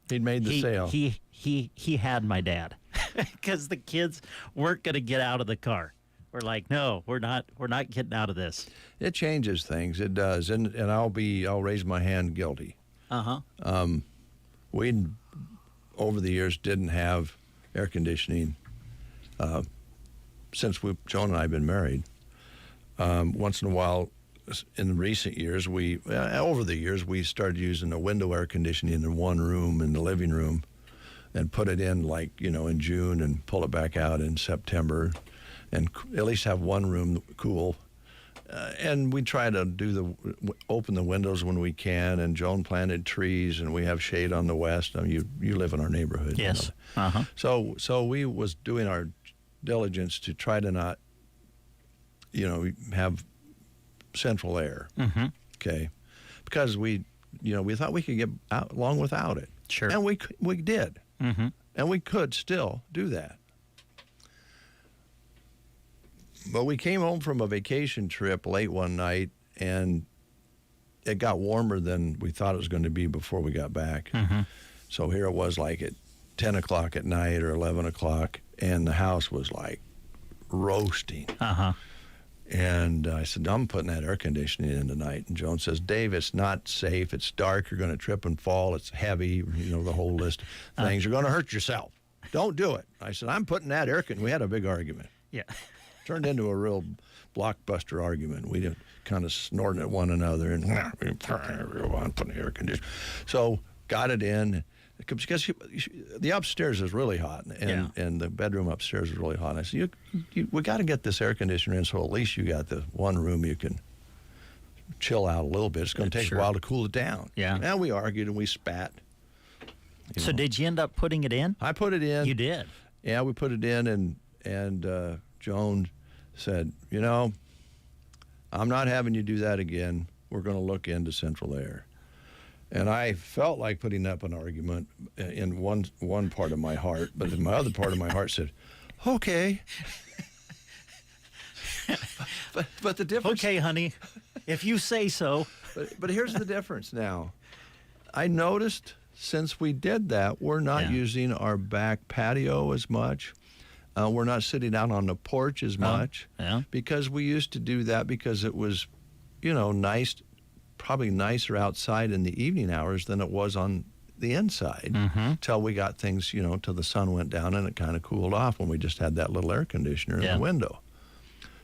he'd made the sale. He had my dad. because the kids weren't going to get out of the car. We're like, no, we're not getting out of this. It changes things. It does, and I'll raise my hand guilty. We over the years didn't have air conditioning since Joan and I have been married. Once in a while, in recent years, over the years we started using the window air conditioning in one room in the living room, and put it in in June and pull it back out in September, and at least have one room cool. And we try to open the windows when we can. And Joan planted trees, and we have shade on the west. I mean, you live in our neighborhood. Yes. So we was doing our diligence to try to not, have central air. Okay, because we thought we could get along without it. Sure. And we did. And we could still do that. But we came home from a vacation trip late one night, and it got warmer than we thought it was going to be before we got back. So here it was like at 10 o'clock at night or 11 o'clock, and the house was like roasting. And I said, I'm putting that air conditioning in tonight. And Joan says, Dave, it's not safe. It's dark. You're going to trip and fall. It's heavy. The whole list of things. You're going to hurt yourself. Don't do it. I said, I'm putting that air conditioning. We had a big argument. Yeah. Turned into a real blockbuster argument. We did kind of snorting at one another and putting air conditioning. So got it in because the upstairs is really hot and the bedroom upstairs is really hot. And I said, we got to get this air conditioner in so at least you got the one room you can chill out a little bit. It's going to take a while to cool it down. Yeah. And we argued and we spat. So did you end up putting it in? I put it in. You did? Yeah, we put it in and Joan said, I'm not having you do that again. We're going to look into central air. And I felt like putting up an argument in one part of my heart, but in my other part of my heart said, okay. but the difference... Okay, honey, if you say so. But here's the difference now. I noticed since we did that, we're not using our back patio as much. We're not sitting out on the porch as much because we used to do that because it was, nice, probably nicer outside in the evening hours than it was on the inside till we got things, till the sun went down and it kind of cooled off when we just had that little air conditioner in the window.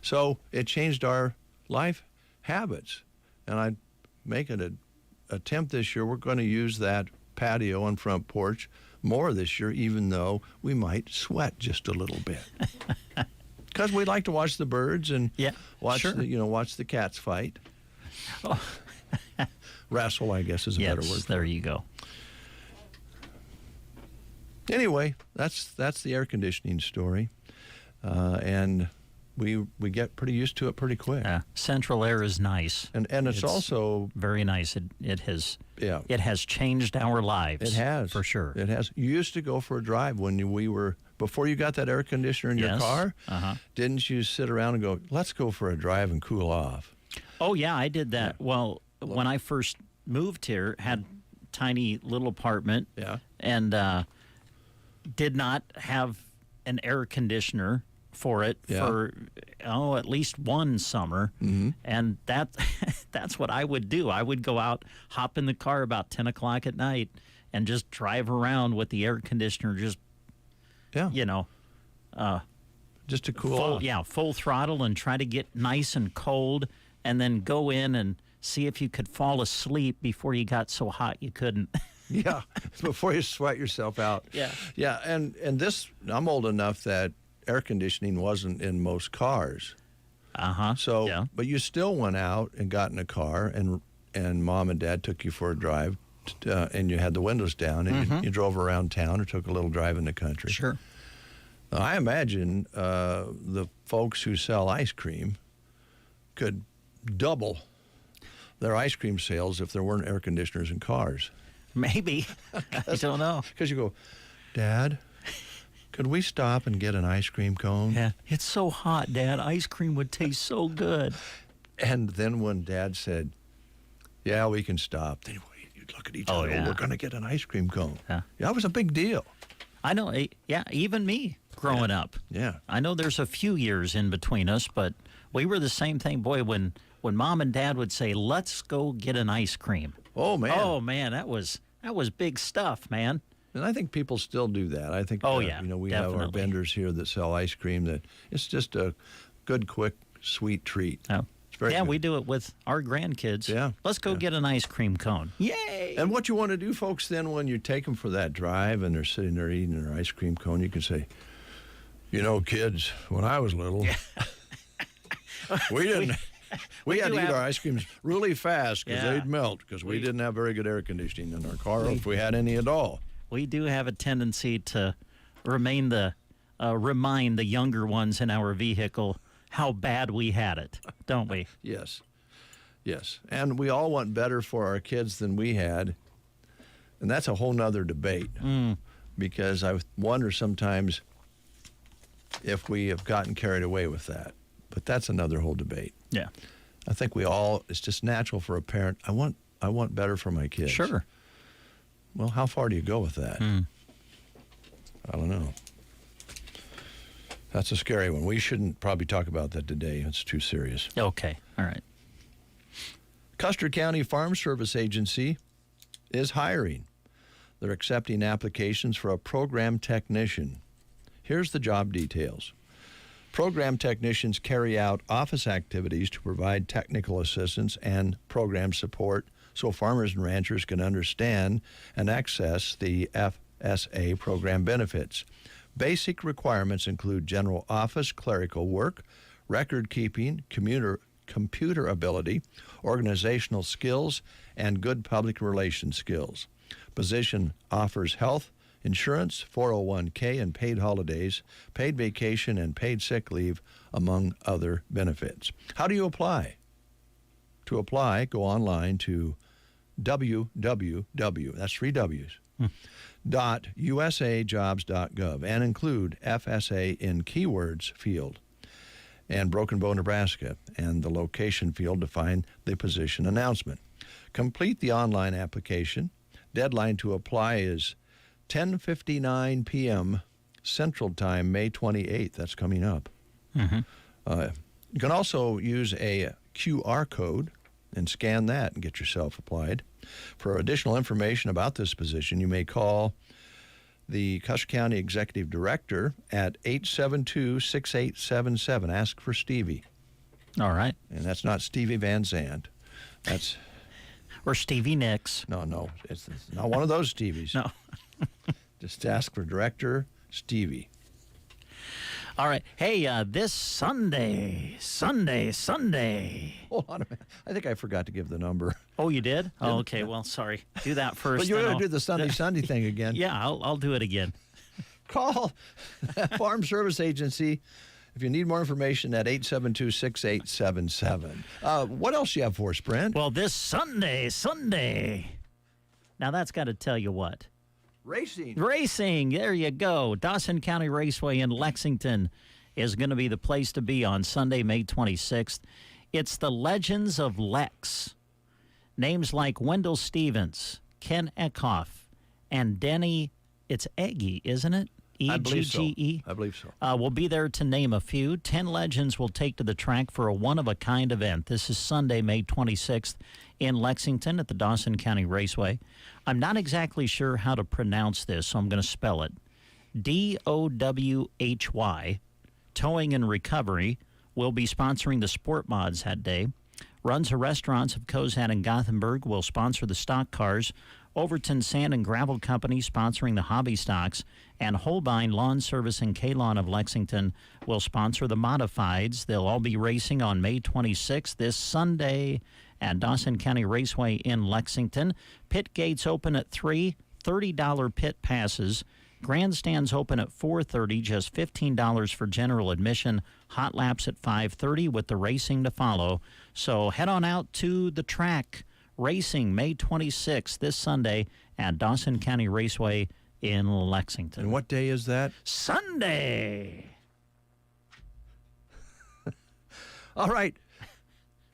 So it changed our life habits. And I make an attempt this year. We're going to use that patio and front porch more this year, even though we might sweat just a little bit, because we like to watch the birds and watch the cats fight. Wrestle, I guess, is a better word. There you go. Anyway, that's the air conditioning story, and we get pretty used to it pretty quick. Central air is nice, and it's also very nice. It has changed our lives. It has, for sure. It has. You used to go for a drive before you got that air conditioner in your car. Didn't you sit around and go, let's go for a drive and cool off? Oh yeah, I did that. Well, when I first moved here, had tiny little apartment. And did not have an air conditioner for it for at least one summer, and that's what I would do. I would go out, hop in the car about 10 o'clock at night, and just drive around with the air conditioner just to cool off. Full throttle, and try to get nice and cold, and then go in and see if you could fall asleep before you got so hot you couldn't. Before you sweat yourself out. And this, I'm old enough that air conditioning wasn't in most cars. So, but you still went out and got in a car, and Mom and Dad took you for a drive, and you had the windows down, and you drove around town or took a little drive in the country. Sure. I imagine the folks who sell ice cream could double their ice cream sales if there weren't air conditioners in cars. Maybe. I don't know. Because you go, Dad, could we stop and get an ice cream cone? Yeah. It's so hot, Dad. Ice cream would taste so good. And then when Dad said, yeah, we can stop, then you'd look at each other. We're going to get an ice cream cone. Yeah, it was a big deal. I know. Yeah, even me growing up. Yeah. I know there's a few years in between us, but we were the same thing. Boy, when Mom and Dad would say, let's go get an ice cream. Oh, man. Oh, man, that was big stuff, man. And I think people still do that. I think, yeah, we definitely. have our vendors here that sell ice cream that it's just a good, quick, sweet treat. Oh. It's very good. We do it with our grandkids. Yeah. Let's go get an ice cream cone. Yay! And what you want to do, folks, then when you take them for that drive and they're sitting there eating their ice cream cone, you can say, kids, when I was little, we didn't... We had to eat our ice creams really fast because they'd melt because we didn't have very good air conditioning in our car, if we had any at all. We do have a tendency to remind the younger ones in our vehicle how bad we had it, don't we? Yes. And we all want better for our kids than we had. And that's a whole nother debate because I wonder sometimes if we have gotten carried away with that. But that's another whole debate. Yeah. I think it's just natural for a parent. I want better for my kids. Sure. Well, how far do you go with that? I don't know. That's a scary one. We shouldn't probably talk about that today. It's too serious. Okay. All right. Custer County Farm Service Agency is hiring. They're accepting applications for a program technician. Here's the job details. Program technicians carry out office activities to provide technical assistance and program support so farmers and ranchers can understand and access the FSA program benefits. Basic requirements include general office clerical work, record keeping, computer ability, organizational skills, and good public relations skills. Position offers health insurance, 401k, and paid holidays, paid vacation, and paid sick leave, among other benefits. How do you apply? To apply, go online to www, that's 3 W's, .usajobs.gov and include FSA in keywords field and Broken Bow, Nebraska, and the location field to find the position announcement. Complete the online application. Deadline to apply is 10:59 p.m. Central Time, May 28th. That's coming up. You can also use a QR code and scan that and get yourself applied. For additional information about this position, you may call the Custer County Executive Director at 872-6877. Ask for Stevie. All right. And that's not Stevie Van Zandt. That's... or Stevie Nicks. No. It's not one of those Stevies. No. Just ask for Director Stevie. All right. Hey, this Sunday. Hold on a minute. I think I forgot to give the number. Oh, you did? Oh, okay. Well, sorry. Do that first. But you're going to do the Sunday thing again. Yeah, I'll do it again. Call Farm Service Agency if you need more information at 872-6877. What else you have for us, Brent? Well, this Sunday. Now, that's got to tell you what. Racing. There you go. Dawson County Raceway in Lexington is going to be the place to be on Sunday, May 26th. It's the Legends of Lex. Names like Wendell Stevens, Ken Eckhoff, and Denny, it's Eggy, isn't it? E-G-G-E? I believe so. We'll be there to name a few. 10 legends will take to the track for a one-of-a-kind event. This is Sunday, May 26th in Lexington at the Dawson County Raceway. I'm not exactly sure how to pronounce this, so I'm going to spell it. D-O-W-H-Y. Towing and Recovery will be sponsoring the Sport Mods that day. Runs of Restaurants of Cozad and Gothenburg will sponsor the stock cars. Overton Sand and Gravel Company sponsoring the hobby stocks, and Holbein Lawn Service and K-Lawn of Lexington will sponsor the modifieds. They'll all be racing on May 26th, this Sunday, at Dawson County Raceway in Lexington. Pit gates open at 3, $30 pit passes. Grandstands open at 4:30, just $15 for general admission. Hot laps at 5:30 with the racing to follow. So head on out to the track. Racing May 26th, this Sunday, at Dawson County Raceway in Lexington. And what day is that? Sunday. All right.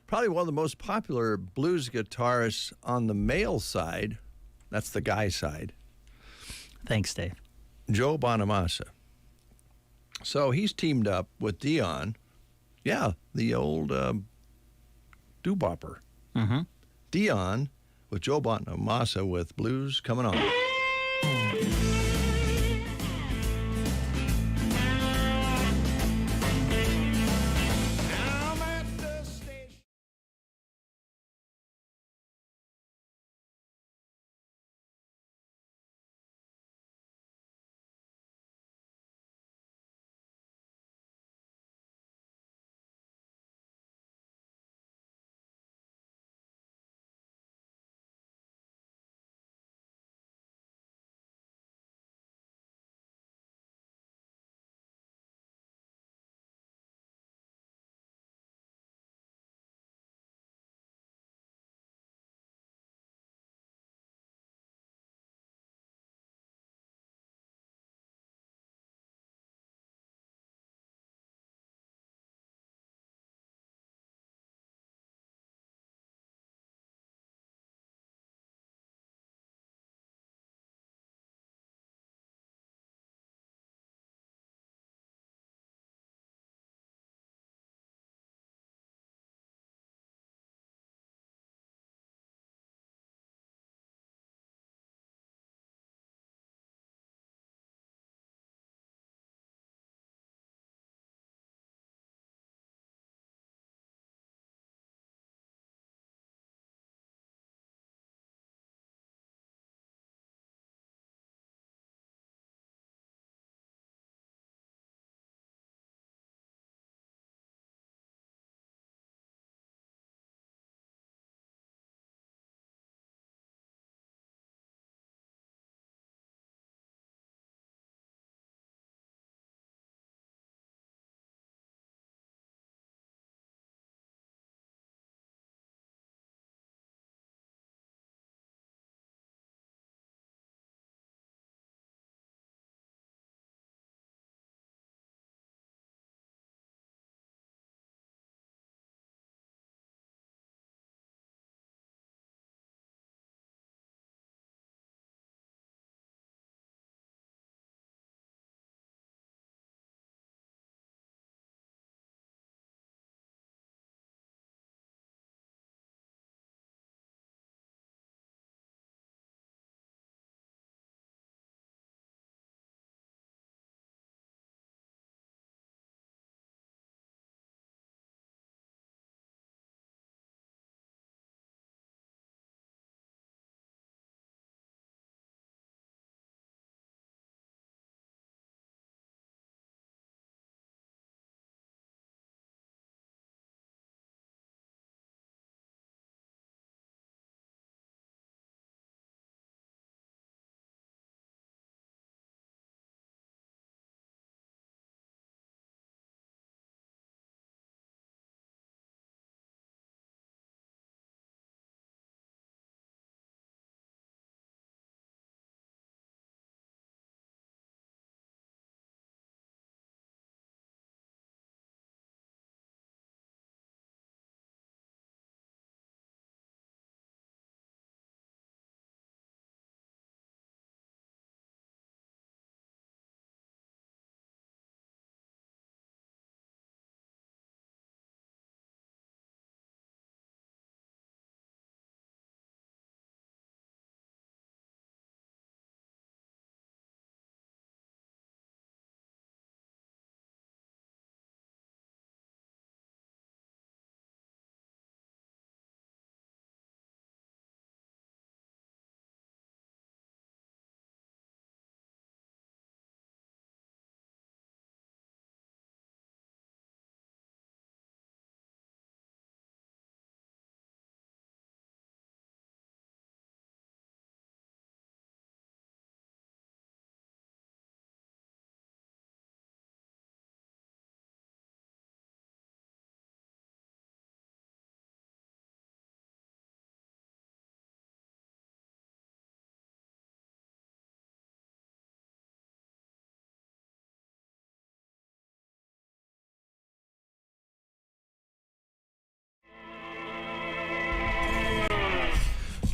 Probably one of the most popular blues guitarists on the male side. That's the guy side. Thanks, Dave. Joe Bonamassa. So he's teamed up with Dion. Yeah, the old doo-bopper. Mm-hmm. Dion with Joe Bonamassa with Blues Coming On.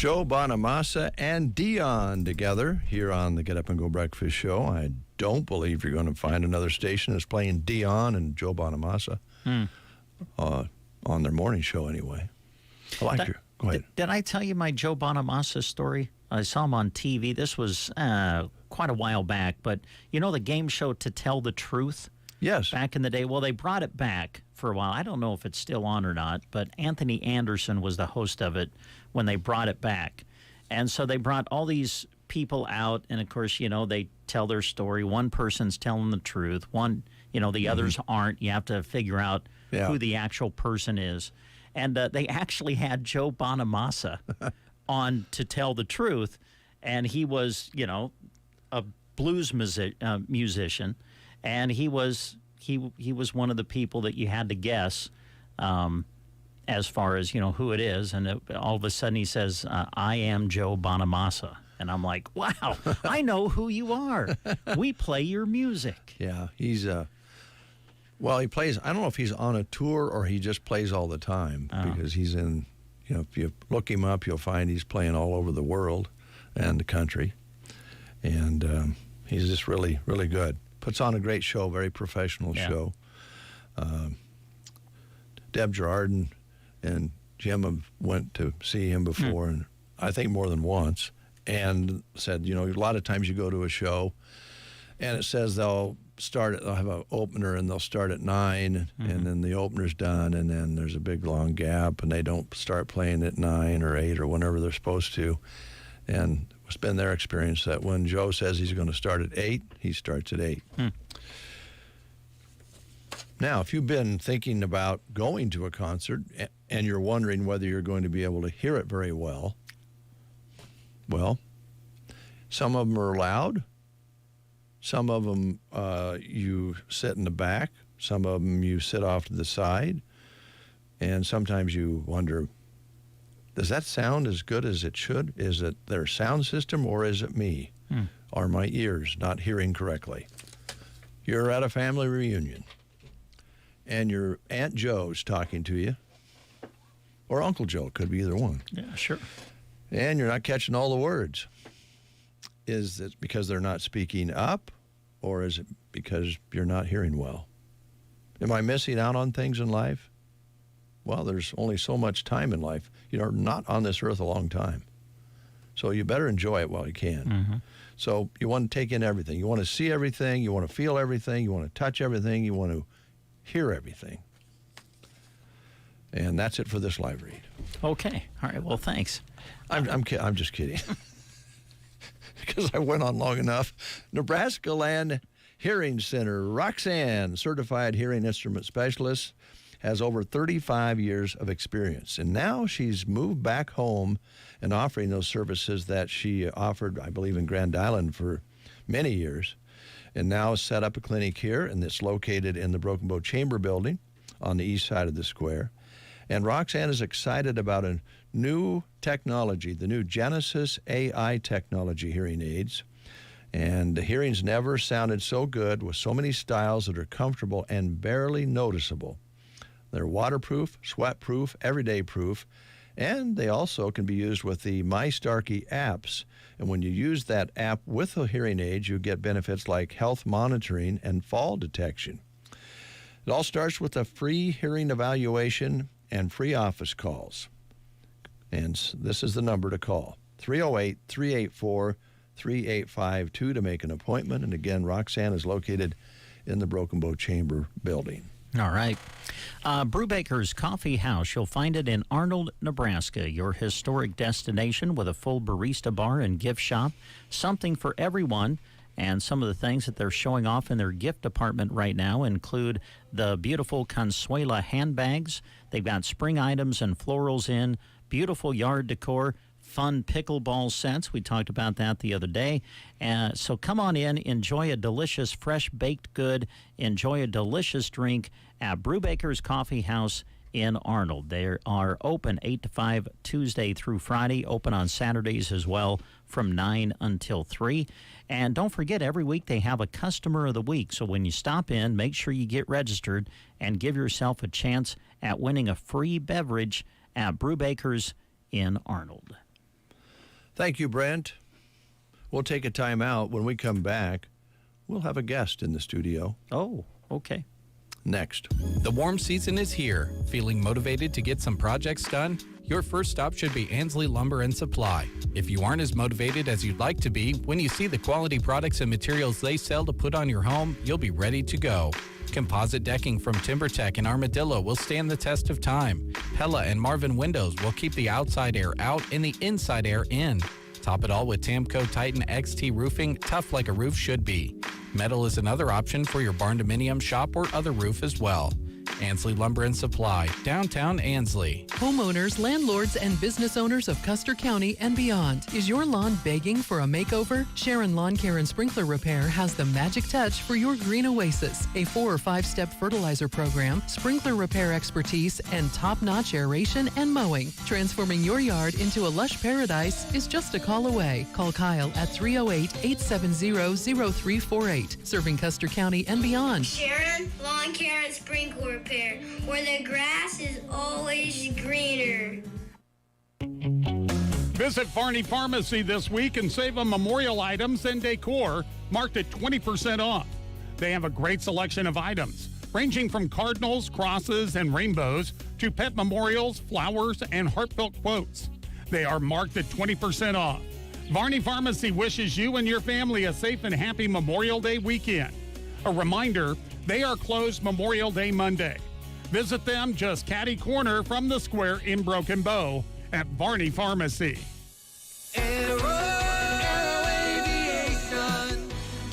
Joe Bonamassa and Dion together here on the Get Up and Go Breakfast Show. I don't believe you're going to find another station that's playing Dion and Joe Bonamassa on their morning show anyway. I like your... Go ahead. Did I tell you my Joe Bonamassa story? I saw him on TV. This was quite a while back, but you know the game show To Tell the Truth? Yes. Back in the day. Well, they brought it back for a while. I don't know if it's still on or not, but Anthony Anderson was the host of it when they brought it back. And so they brought all these people out, and of course, you know, they tell their story. One person's telling the truth. One, you know, the others aren't. You have to figure out who the actual person is. And they actually had Joe Bonamassa on To Tell the Truth, and he was, you know, a blues musician, and he was one of the people that you had to guess as far as, you know, who it is. And all of a sudden he says, I am Joe Bonamassa. And I'm like, wow, I know who you are. We play your music. Yeah, he's well, he plays, I don't know if he's on a tour or he just plays all the time because he's in, you know, if you look him up, you'll find he's playing all over the world and the country. And he's just really, really good. Puts on a great show, very professional show. Deb Gerard and Jim have went to see him before, and I think more than once, and said, you know, a lot of times you go to a show and it says they'll have an opener and they'll start at 9 and then the opener's done and then there's a big long gap and they don't start playing at 9 or 8 or whenever they're supposed to. And it's been their experience that when Joe says he's going to start at 8, he starts at 8. Now, if you've been thinking about going to a concert and you're wondering whether you're going to be able to hear it very well, some of them are loud. Some of them you sit in the back. Some of them you sit off to the side. And sometimes you wonder, does that sound as good as it should? Is it their sound system or is it me? Are my ears not hearing correctly? You're at a family reunion and your Aunt Joe's talking to you, or Uncle Joe, could be either one. Yeah, sure. And you're not catching all the words. Is it because they're not speaking up, or is it because you're not hearing well? Am I missing out on things in life? Well, there's only so much time in life. You're not on this earth a long time. So you better enjoy it while you can. So you want to take in everything. You want to see everything. You want to feel everything. You want to touch everything. You want to hear everything. And that's it for this live read. Okay. All right. Well, thanks. I'm just kidding. Because I went on long enough. Nebraska Land Hearing Center, Roxanne, certified hearing instrument specialist, has over 35 years of experience. And now she's moved back home and offering those services that she offered, I believe, in Grand Island for many years. And now set up a clinic here, and it's located in the Broken Bow Chamber building on the east side of the square. And Roxanne is excited about a new technology, the new Genesis AI technology hearing aids. And the hearing's never sounded so good with so many styles that are comfortable and barely noticeable. They're waterproof, sweat-proof, everyday-proof, and they also can be used with the MyStarkey apps. And when you use that app with a hearing aid, you get benefits like health monitoring and fall detection. It all starts with a free hearing evaluation and free office calls. And this is the number to call, 308-384-3852 to make an appointment. And again, Roxanne is located in the Broken Bow Chamber building. All right. Brubaker's Coffee House. You'll find it in Arnold, Nebraska, your historic destination with a full barista bar and gift shop. Something for everyone. And some of the things that they're showing off in their gift department right now include the beautiful Consuela handbags. They've got spring items and florals in, beautiful yard decor, fun pickleball sets. We talked about that the other day. So come on in, enjoy a delicious fresh baked good, enjoy a delicious drink at Brubaker's Coffee House in Arnold. They are open 8 to 5 Tuesday through Friday, open on Saturdays as well from 9 until 3. And don't forget, every week they have a Customer of the Week. So when you stop in, make sure you get registered and give yourself a chance at winning a free beverage at Brubaker's in Arnold. Thank you, Brent. We'll take a time out. When we come back, we'll have a guest in the studio. Oh, okay. Next. The warm season is here. Feeling motivated to get some projects done? Your first stop should be Ansley Lumber and Supply. If you aren't as motivated as you'd like to be, when you see the quality products and materials they sell to put on your home, you'll be ready to go. Composite decking from TimberTech and Armadillo will stand the test of time. Pella and Marvin windows will keep the outside air out and the inside air in. Top it all with Tamco Titan XT roofing, tough like a roof should be. Metal is another option for your barn dominium, shop, or other roof as well. Ansley Lumber and Supply, downtown Ansley. Homeowners, landlords, and business owners of Custer County and beyond. Is your lawn begging for a makeover? Sharon Lawn Care and Sprinkler Repair has the magic touch for your green oasis. A 4 or 5-step fertilizer program, sprinkler repair expertise, and top-notch aeration and mowing. Transforming your yard into a lush paradise is just a call away. Call Kyle at 308-870-0348. Serving Custer County and beyond. Sharon Lawn Care and Sprinkler Repair, where the grass is always greener. Visit Varney Pharmacy this week and save on memorial items and decor marked at 20% off. They have a great selection of items, ranging from cardinals, crosses, and rainbows to pet memorials, flowers, and heartfelt quotes. They are marked at 20% off. Varney Pharmacy wishes you and your family a safe and happy Memorial Day weekend. A reminder, they are closed Memorial Day Monday. Visit them just catty corner from the square in Broken Bow at Varney Pharmacy.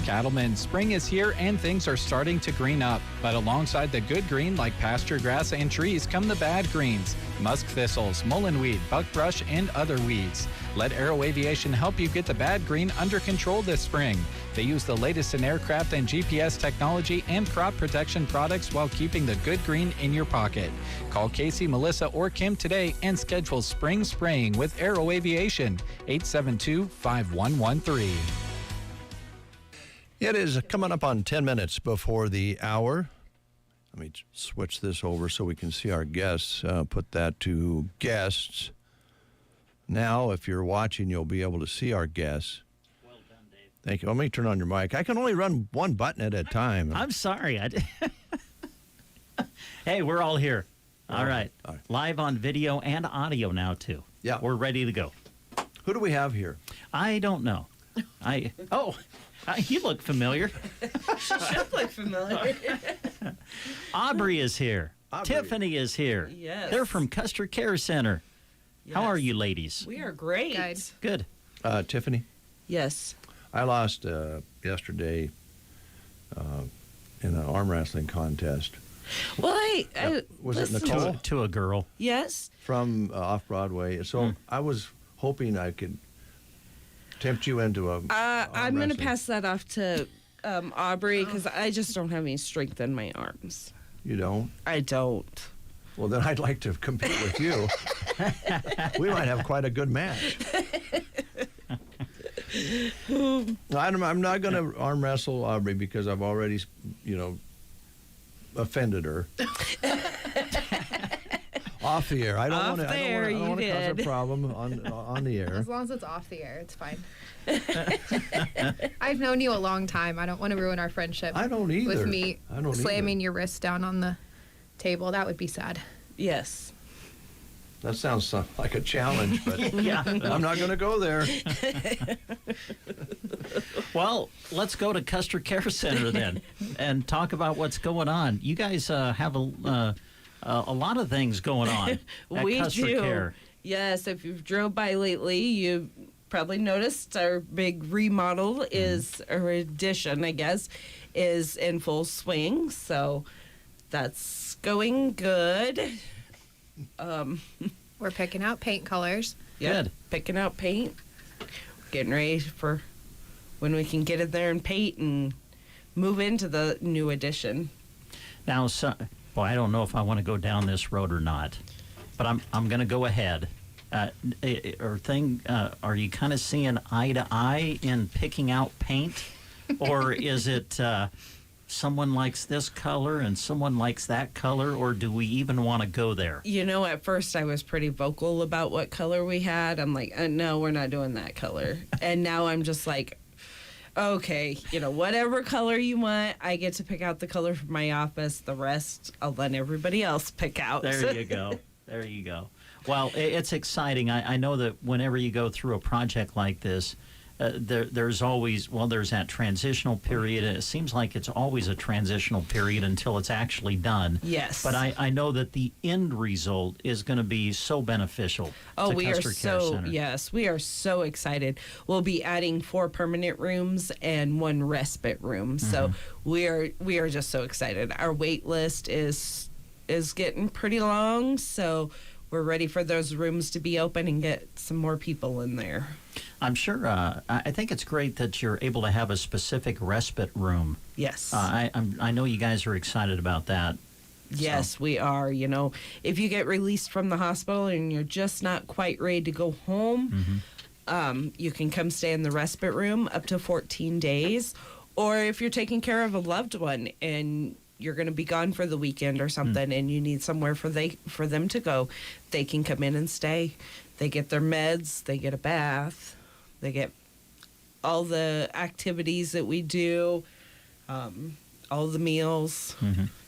Cattlemen, spring is here and things are starting to green up. But alongside the good green like pasture grass and trees come the bad greens. Musk thistles, mullenweed, buckbrush, and other weeds. Let Aero Aviation help you get the bad green under control this spring. They use the latest in aircraft and GPS technology and crop protection products while keeping the good green in your pocket. Call Casey, Melissa, or Kim today and schedule spring spraying with Aero Aviation, 872-5113. It is coming up on 10 minutes before the hour. Let me switch this over so we can see our guests. Put that to guests. Now, if you're watching, you'll be able to see our guests. Well done, Dave. Thank you. Let me turn on your mic. I can only run one button at a time. I'm sorry. Hey, we're all here. All right. Live on video and audio now, too. Yeah. We're ready to go. Who do we have here? I don't know. You look familiar. She should look familiar. Aubrey is here. Tiffany is here. Yes. They're from Custer Care Center. Yes. How are you ladies? We are great. Good. Tiffany? Yes. I lost yesterday in an arm wrestling contest. Well, was it Nicole? To a girl. Yes. From off-Broadway. So I was hoping I could tempt you into a I'm going to pass that off to Aubrey because I just don't have any strength in my arms. You don't? I don't. Well, then I'd like to compete with you. We might have quite a good match. I'm not going to arm wrestle Aubrey because I've already, offended her. Off the air. I don't want to cause a problem on the air. As long as it's off the air, it's fine. I've known you a long time. I don't want to ruin our friendship. I don't either. With me slamming your wrist down on the table. That would be sad. Yes. That sounds like a challenge, but Yeah. I'm not going to go there. Well, let's go to Custer Care Center then and talk about what's going on. You guys have a lot of things going on at We Custer do. Care. Yes, if you've drove by lately, you probably noticed our big remodel is, or addition, I guess, is in full swing. So that's going good. We're picking out paint colors. Yeah, Good. picking out paint. Getting ready for when we can get in there and paint and move into the new addition. Now, I don't know if I want to go down this road or not, but I'm going to go ahead. Are you kind of seeing eye to eye in picking out paint, or is it someone likes this color and someone likes that color, or do we even want to go there? At first I was pretty vocal about what color we had. I'm like, no, we're not doing that color. And now I'm just like, okay, whatever color you want, I get to pick out the color for my office. The rest, I'll let everybody else pick out. There you go. There you go. Well, it's exciting. I know that whenever you go through a project like this, there's always, there's that transitional period. It seems like it's always a transitional period until it's actually done. Yes. But I know that the end result is going to be so beneficial to Custer Care Center. Yes, we are so excited. We'll be adding 4 permanent rooms and 1 respite room. So we are just so excited. Our wait list is getting pretty long, so we're ready for those rooms to be open and get some more people in there. I'm sure. I think it's great that you're able to have a specific respite room. Yes. I know you guys are excited about that. Yes, we are. If you get released from the hospital and you're just not quite ready to go home, you can come stay in the respite room up to 14 days. Or if you're taking care of a loved one and you're going to be gone for the weekend or something and you need somewhere for them to go, they can come in and stay. They get their meds, they get a bath, they get all the activities that we do, all the meals.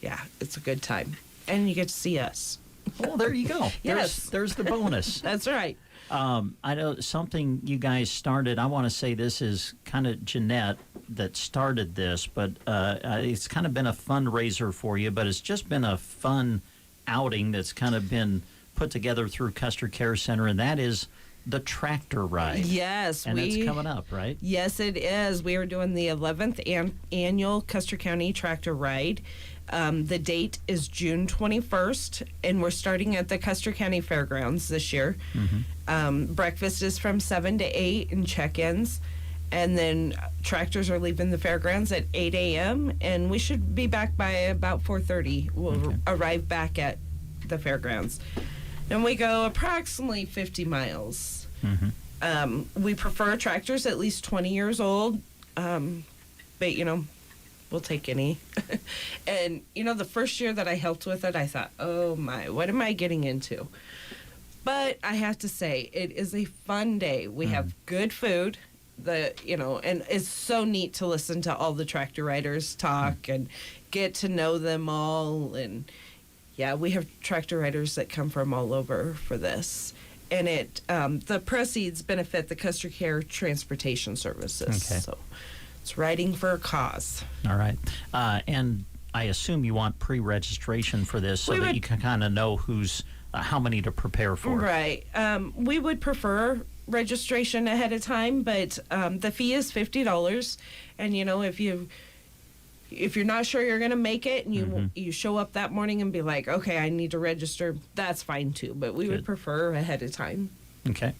Yeah, it's a good time. And you get to see us. Well, there you go. Yes. There's the bonus. That's right. I know something you guys started. I want to say this is kind of Jeanette that started this, but it's kind of been a fundraiser for you, but it's just been a fun outing that's kind of been put together through Custer Care Center, and that is the tractor ride. Yes. And it's coming up, right? Yes, it is. We are doing the 11th annual Custer County Tractor Ride. The date is June 21st, and we're starting at the Custer County Fairgrounds this year. Breakfast is from 7 to 8 and check-ins. And then tractors are leaving the fairgrounds at 8 a.m., and we should be back by about 4:30. We'll arrive back at the fairgrounds. And we go approximately 50 miles. We prefer tractors at least 20 years old, but, we'll take any. And, the first year that I helped with it, I thought, oh, my, what am I getting into? But I have to say, it is a fun day. We have good food. And it's so neat to listen to all the tractor riders talk and get to know them all. And yeah, we have tractor riders that come from all over for this. And the proceeds benefit the Custer Care Transportation Services. Okay. So it's riding for a cause. All right. And I assume you want pre-registration for this so that you can kind of know how many to prepare for. Right. We would prefer registration ahead of time, but the fee is $50. And if you're not sure you're going to make it and you show up that morning and be like, okay, I need to register, that's fine too, but we would prefer ahead of time. Okay.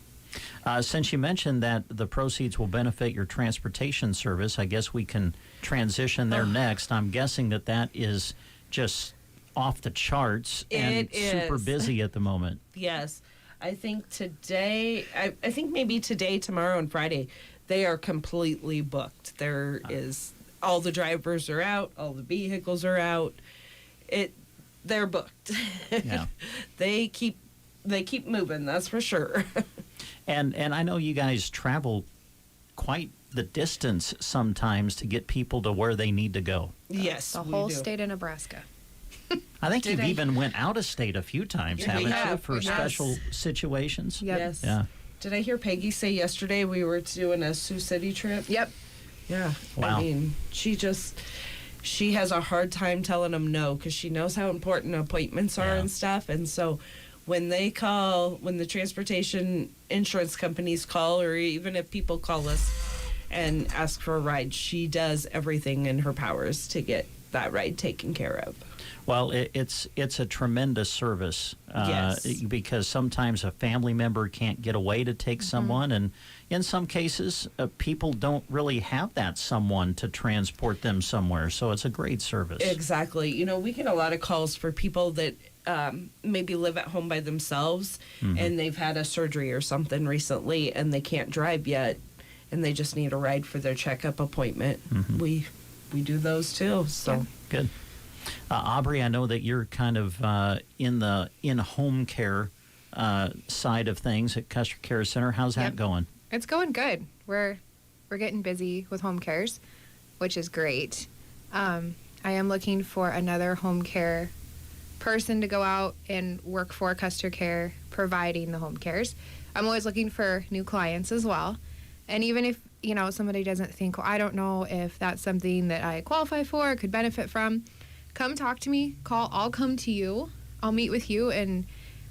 Since you mentioned that the proceeds will benefit your transportation service, I guess we can transition there next. I'm guessing that is just off the charts and super busy at the moment. Yes. I think today, I think maybe today, tomorrow, and Friday, they are completely booked. There is, all the drivers are out, all the vehicles are out. They're booked. Yeah. They keep moving, that's for sure. And I know you guys travel quite the distance sometimes to get people to where they need to go. Yes, the whole state of Nebraska. I think you've even went out of state a few times, haven't you, for yes. special situations? Yep. Yes. Yeah. Did I hear Peggy say yesterday we were doing a Sioux City trip? Yep. Yeah. Wow. I mean, she has a hard time telling them no because she knows how important appointments are and stuff. And so when they call, when the transportation insurance companies call, or even if people call us and ask for a ride, she does everything in her powers to get that ride taken care of. Well, it's a tremendous service Yes. because sometimes a family member can't get away to take someone, and in some cases, people don't really have that someone to transport them somewhere. So it's a great service. Exactly. You know, we get a lot of calls for people that maybe live at home by themselves and they've had a surgery or something recently and they can't drive yet and they just need a ride for their checkup appointment. We do those too. So good. Aubrey, I know that you're kind of in home care side of things at Custer Care Center. How's that going? It's going good. We're we're getting busy with home cares, which is great. I am looking for another home care person to go out and work for Custer Care, providing the home cares. I'm always looking for new clients as well. And even if, somebody doesn't think, well, I don't know if that's something that I qualify for or could benefit from, come talk to me. I'll come to you. I'll meet with you, and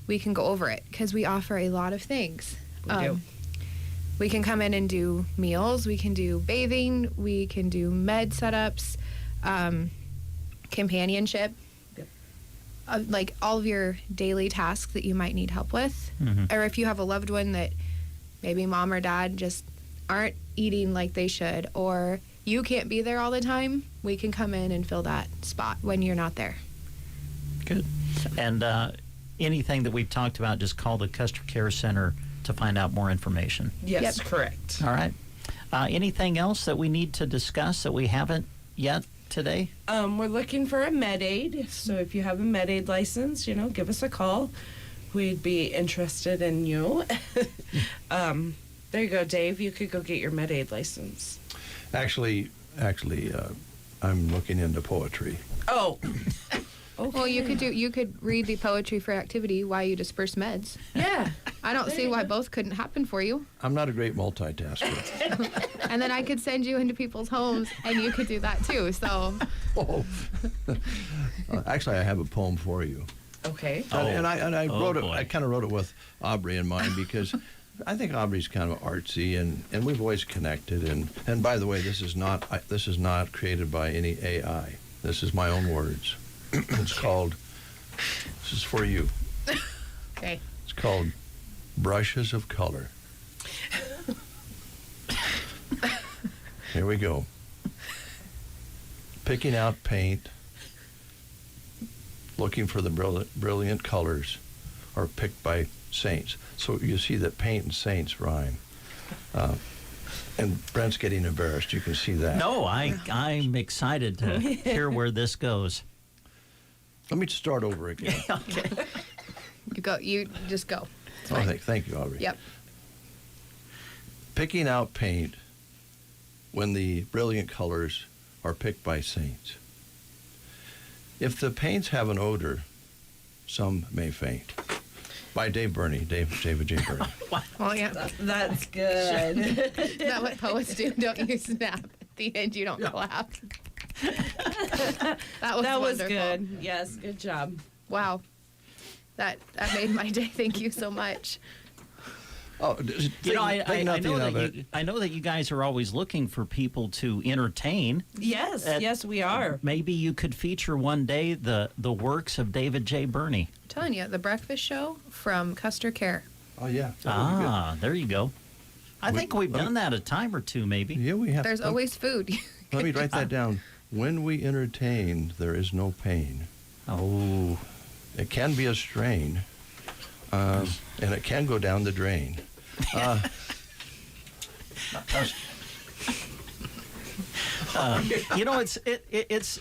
we can go over it, because we offer a lot of things. We do. We can come in and do meals. We can do bathing. We can do med setups, companionship, like all of your daily tasks that you might need help with. Or if you have a loved one that maybe mom or dad just aren't eating like they should, or you can't be there all the time, we can come in and fill that spot when you're not there. Good. And anything that we've talked about, just call the Custer Care Center to find out more information. Yes, correct. All right. Anything else that we need to discuss that we haven't yet today? We're looking for a med aid. So if you have a med aid license, give us a call. We'd be interested in you. There you go, Dave. You could go get your med aid license. Actually, I'm looking into poetry. Oh. Okay. Well, you could read the poetry for activity while you disperse meds. Yeah. I don't see why both couldn't happen for you. I'm not a great multitasker. And then I could send you into people's homes, and you could do that too. So. Oh. Actually, I have a poem for you. Okay. And I wrote it. Boy. I kind of wrote it with Aubrey in mind, because I think Aubrey's kind of artsy, and we've always connected. And by the way, this is not created by any AI. This is my own words. It's called. This is for you. Okay. It's called Brushes of Color. Here we go. Picking out paint, looking for the brilliant colors, are picked by saints. So you see that paint and saints rhyme. And Brent's getting embarrassed. You can see that. No, I'm excited to hear where this goes. Let me start over again. Okay. You just go. It's Oh, fine. thank you, Aubrey. Yep. Picking out paint when the brilliant colors are picked by saints. If the paints have an odor, some may faint. By David J. Burney. Well, yeah. That's good. Is that what poets do? Don't you snap at the end? You don't clap. That was good. Yes, good job. Wow. That made my day. Thank you so much. Oh, I know that you guys are always looking for people to entertain. Yes, yes, we are. Maybe you could feature one day the works of David J. Burney. I'm telling you, the breakfast show from Custer Care. Oh, yeah. There you go. I think we've done that a time or two, maybe. Yeah, we have. There's always food. Let me write that down. When we entertain, there is no pain. Oh. It can be a strain, and it can go down the drain.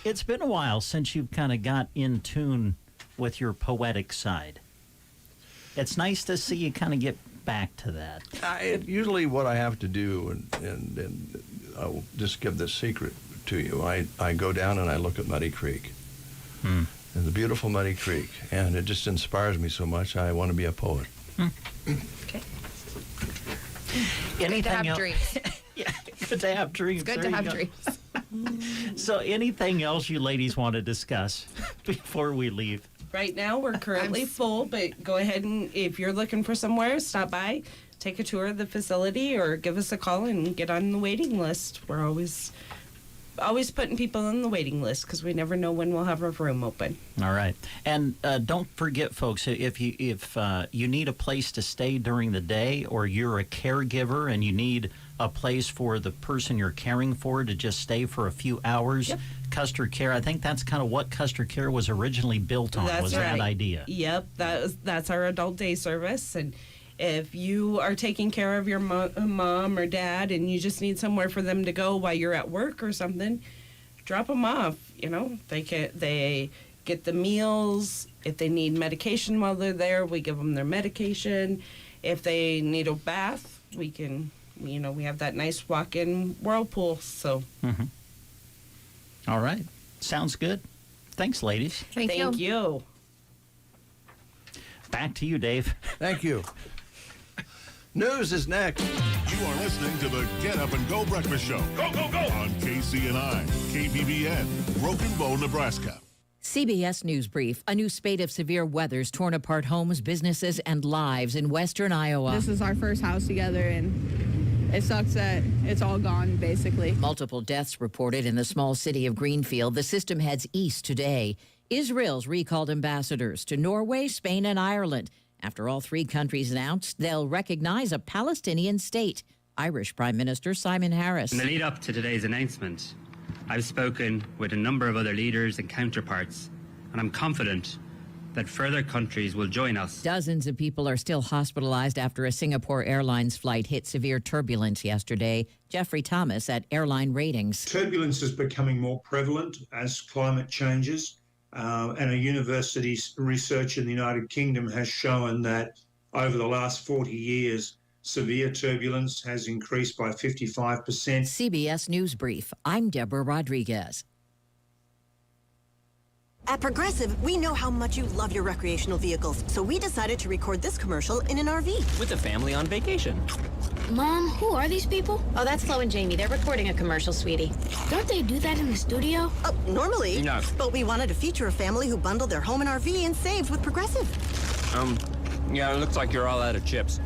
It's been a while since you've kind of got in tune with your poetic side. It's nice to see you kind of get back to that. Usually what I have to do, and I'll just give this secret to you, I go down and I look at Muddy Creek. And the beautiful Muddy Creek, and it just inspires me so much. I want to be a poet. Okay. Anything good to have else? dreams. Yeah, good to have dreams. It's good to have dreams. So anything else you ladies want to discuss before we leave? Right now, we're currently full, but go ahead and, if you're looking for somewhere, stop by, take a tour of the facility, or give us a call and get on the waiting list. We're always putting people on the waiting list because we never know when we'll have a room open. All right. And don't forget, folks, if you need a place to stay during the day, or you're a caregiver and you need a place for the person you're caring for to just stay for a few hours, Yep. Custer Care, I think that's kind of what Custer Care was originally built on, That's was right. that idea. Yep, that's our adult day service. And if you are taking care of your mom or dad and you just need somewhere for them to go while you're at work or something, drop them off. They get the meals. If they need medication while they're there, we give them their medication. If they need a bath, we can we have that nice walk-in whirlpool. So, All right. Sounds good. Thanks, ladies. Thank you. Back to you, Dave. Thank you. News is next. You are listening to the Get Up and Go Breakfast Show. Go, go, go! On KCNI, KBBN, Broken Bow, Nebraska. CBS News Brief. A new spate of severe weather's torn apart homes, businesses, and lives in western Iowa. This is our first house together, and it sucks that it's all gone, basically. Multiple deaths reported in the small city of Greenfield. The system heads east today. Israel's recalled ambassadors to Norway, Spain, and Ireland after all three countries announced they'll recognize a Palestinian state. Irish Prime Minister Simon Harris. In the lead up to today's announcement, I've spoken with a number of other leaders and counterparts, and I'm confident that further countries will join us. Dozens of people are still hospitalized after a Singapore Airlines flight hit severe turbulence yesterday. Jeffrey Thomas at Airline Ratings. Turbulence is becoming more prevalent as climate changes. And a university's research in the United Kingdom has shown that over the last 40 years, severe turbulence has increased by 55%. CBS News Brief. I'm Deborah Rodriguez. At Progressive, we know how much you love your recreational vehicles, so we decided to record this commercial in an RV. With a family on vacation. Mom, who are these people? Oh, that's Flo and Jamie. They're recording a commercial, sweetie. Don't they do that in the studio? Normally. No. But we wanted to feature a family who bundled their home and RV and saved with Progressive. Yeah, it looks like you're all out of chips.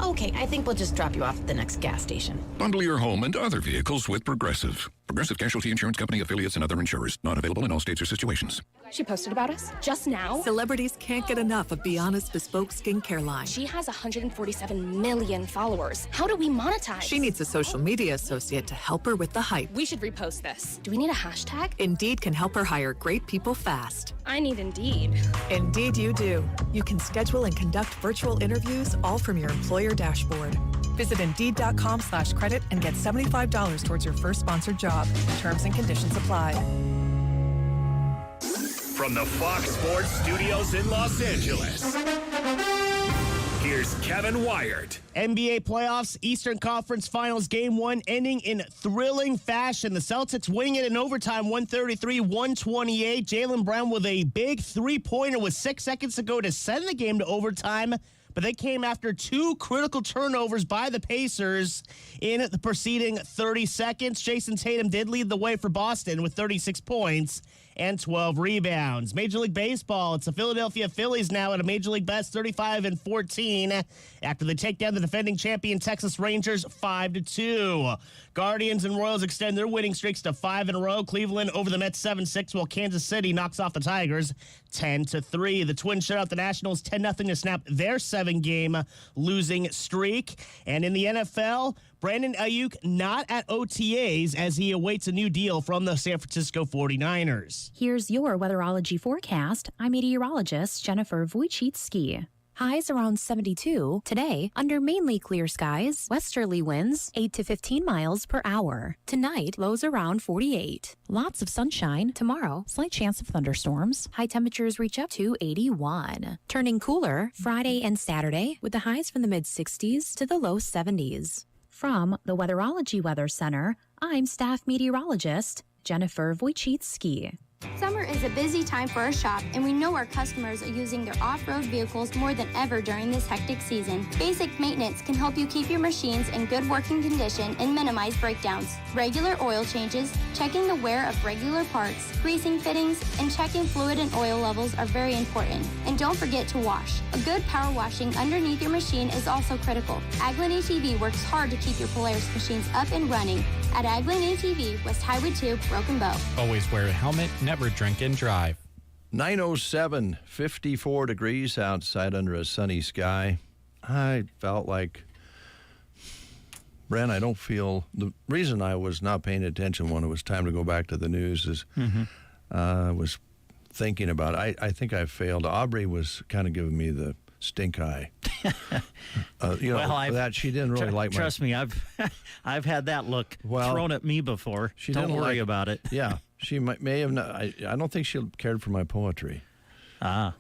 Okay, I think we'll just drop you off at the next gas station. Bundle your home and other vehicles with Progressive. Progressive Casualty Insurance Company, affiliates, and other insurers. Not available in all states or situations. She posted about us just now. Celebrities can't get enough of Be Honest Bespoke skincare line. She has 147 million followers. How do we monetize? She needs a social media associate to help her with the hype. We should repost this. Do we need a hashtag? Indeed can help her hire great people fast. I need Indeed. Indeed you do. You can schedule and conduct virtual interviews all from your employer dashboard. Visit Indeed.com/credit and get $75 towards your first sponsored job. Terms and conditions apply. From the Fox Sports Studios in Los Angeles, here's Kevin Wyatt. NBA playoffs, Eastern Conference Finals Game 1 ending in thrilling fashion. The Celtics winning it in overtime, 133-128. Jaylen Brown with a big three-pointer with 6 seconds to go to send the game to overtime. But they came after two critical turnovers by the Pacers in the preceding 30 seconds. Jason Tatum did lead the way for Boston with 36 points and 12 rebounds. Major League Baseball, it's the Philadelphia Phillies now at a Major League best 35-14 after they take down the defending champion Texas Rangers 5-2. Guardians and Royals extend their winning streaks to 5 in a row. Cleveland over the Mets 7-6, while Kansas City knocks off the Tigers 10-3. The Twins shut out the Nationals 10-0 to snap their 7-game losing streak. And in the NFL, Brandon Ayuk not at OTAs as he awaits a new deal from the San Francisco 49ers. Here's your weatherology forecast. I'm meteorologist Jennifer Wojcicki. Highs around 72. Today, under mainly clear skies, westerly winds 8 to 15 miles per hour. Tonight, lows around 48. Lots of sunshine. Tomorrow, slight chance of thunderstorms. High temperatures reach up to 81. Turning cooler Friday and Saturday with the highs from the mid-60s to the low 70s. From the Weatherology Weather Center, I'm staff meteorologist Jennifer Wojcicki. Summer is a busy time for our shop, and we know our customers are using their off-road vehicles more than ever during this hectic season. Basic maintenance can help you keep your machines in good working condition and minimize breakdowns. Regular oil changes, checking the wear of regular parts, greasing fittings, and checking fluid and oil levels are very important. And don't forget to wash. A good power washing underneath your machine is also critical. Aglin ATV works hard to keep your Polaris machines up and running. At Aglin ATV, West Highway 2, Broken Bow. Always wear a helmet, never drink and drive. 9:07, 54 degrees outside under a sunny sky. I felt like, Brent, I don't feel, the reason I was not paying attention when it was time to go back to the news is I was thinking about it. I think I failed. Aubrey was kind of giving me the stink eye. That she didn't really like my... Trust me, I've had that look thrown at me before. Don't worry about it. Yeah, she may have not. I don't think she cared for my poetry. Well,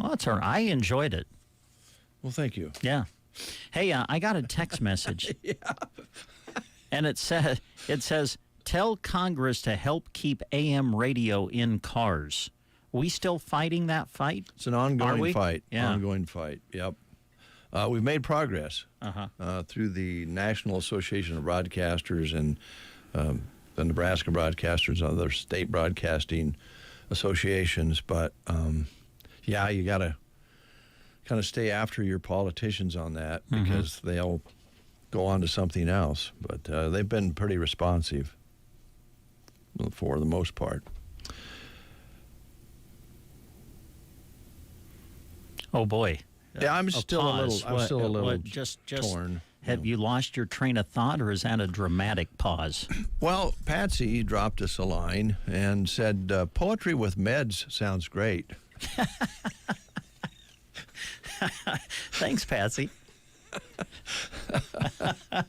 that's her. I enjoyed it. Well, thank you. Yeah. Hey, I got a text message. Yeah. And it says, tell Congress to help keep AM radio in cars. Are we still fighting that fight? It's an ongoing fight. Yeah. Ongoing fight. Yep. We've made progress through the National Association of Broadcasters and the Nebraska Broadcasters and other state broadcasting associations. But, yeah, you got to kind of stay after your politicians on that because they'll go on to something else. But they've been pretty responsive for the most part. Oh, boy. Yeah, I'm still a little just torn. Have you lost your train of thought, or is that a dramatic pause? Well, Patsy dropped us a line and said, poetry with meds sounds great. Thanks, Patsy. I'm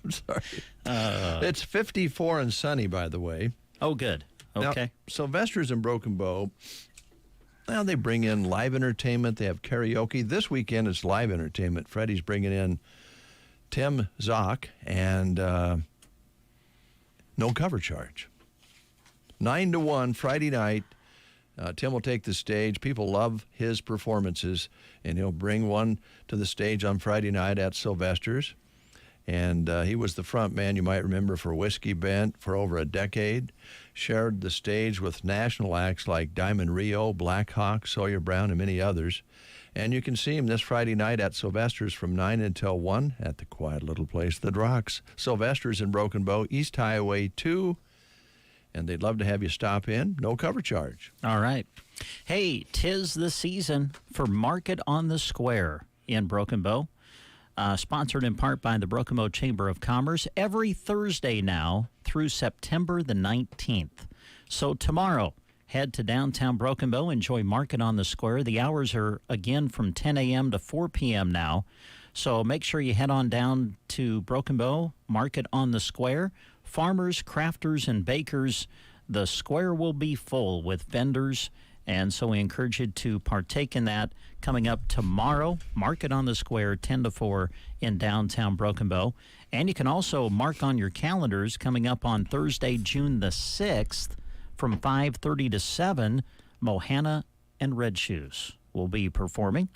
sorry. It's 54 and sunny, by the way. Oh, good. Okay. Now, Sylvester's in Broken Bow. Now they bring in live entertainment. They have karaoke. This weekend it's live entertainment. Freddie's bringing in Tim Zock and no cover charge. 9 to 1 Friday night. Tim will take the stage. People love his performances, and he'll bring one to the stage on Friday night at Sylvester's. And he was the front man, you might remember, for Whiskey Bent for over a decade. Shared the stage with national acts like Diamond Rio, Black Hawk, Sawyer Brown, and many others. And you can see him this Friday night at Sylvester's from 9 until 1 at the quiet little place that rocks. Sylvester's in Broken Bow, East Highway 2. And they'd love to have you stop in. No cover charge. All right. Hey, 'tis the season for Market on the Square in Broken Bow. Sponsored in part by the Broken Bow Chamber of Commerce every Thursday now through September the 19th. So tomorrow, head to downtown Broken Bow, enjoy Market on the Square. The hours are, again, from 10 a.m. to 4 p.m. now. So make sure you head on down to Broken Bow, Market on the Square. Farmers, crafters, and bakers, the square will be full with vendors. And so we encourage you to partake in that coming up tomorrow. Market on the Square, 10 to 4 in downtown Broken Bow. And you can also mark on your calendars coming up on Thursday, June the 6th from 5:30 to 7, Mohana and Red Shoes will be performing.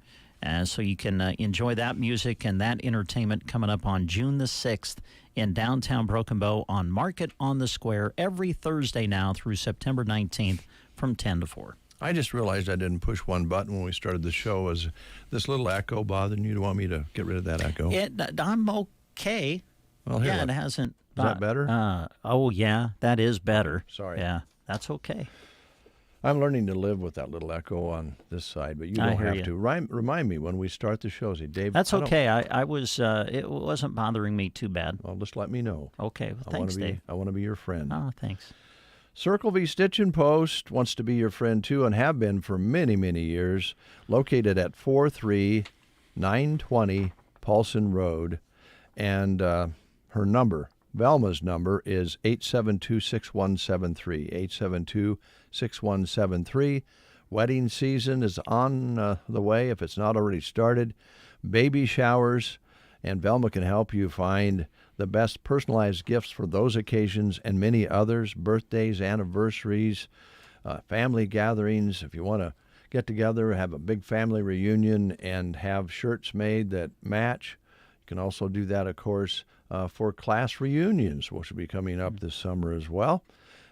So you can enjoy that music and that entertainment coming up on June the 6th in downtown Broken Bow on Market on the Square every Thursday now through September 19th from 10 to 4. I just realized I didn't push one button when we started the show. Is this little echo bothering you? Do you want me to get rid of that echo? I'm okay. Well, here, yeah, look. it hasn't. Is that better? Oh, yeah, that is better. Sorry. Yeah, that's okay. I'm learning to live with that little echo on this side, but you don't have to. Remind me when we start the show. Say, Dave. That's okay. I was. It wasn't bothering me too bad. Well, just let me know. Okay. Well, thanks, Dave. I want to be your friend. Oh, thanks. Circle V Stitch and Post wants to be your friend, too, and have been for many, many years. Located at 43920 Paulson Road. And her number, Velma's number, is 872-6173. 872-6173. Wedding season is on the way if it's not already started. Baby showers. And Velma can help you find the best personalized gifts for those occasions and many others, birthdays, anniversaries, family gatherings. If you want to get together, have a big family reunion, and have shirts made that match, you can also do that, of course, for class reunions, which will be coming up this summer as well.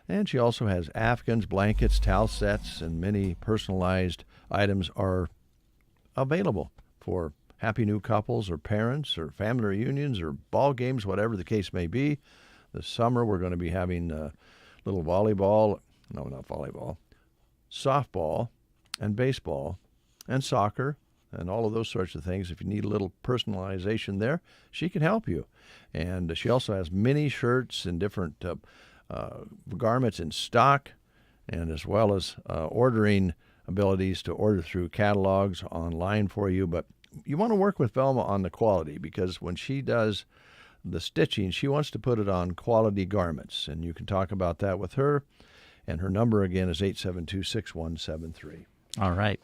And she also has Afghans, blankets, towel sets, and many personalized items are available for happy new couples or parents or family reunions or ball games, whatever the case may be. This summer we're going to be having little volleyball, no, not volleyball, softball and baseball and soccer and all of those sorts of things. If you need a little personalization there, she can help you. And she also has mini shirts and different garments in stock, and as well as ordering abilities to order through catalogs online for you. But you want to work with Velma on the quality, because when she does the stitching, she wants to put it on quality garments. And you can talk about that with her. And her number, again, is 872-6173. All right.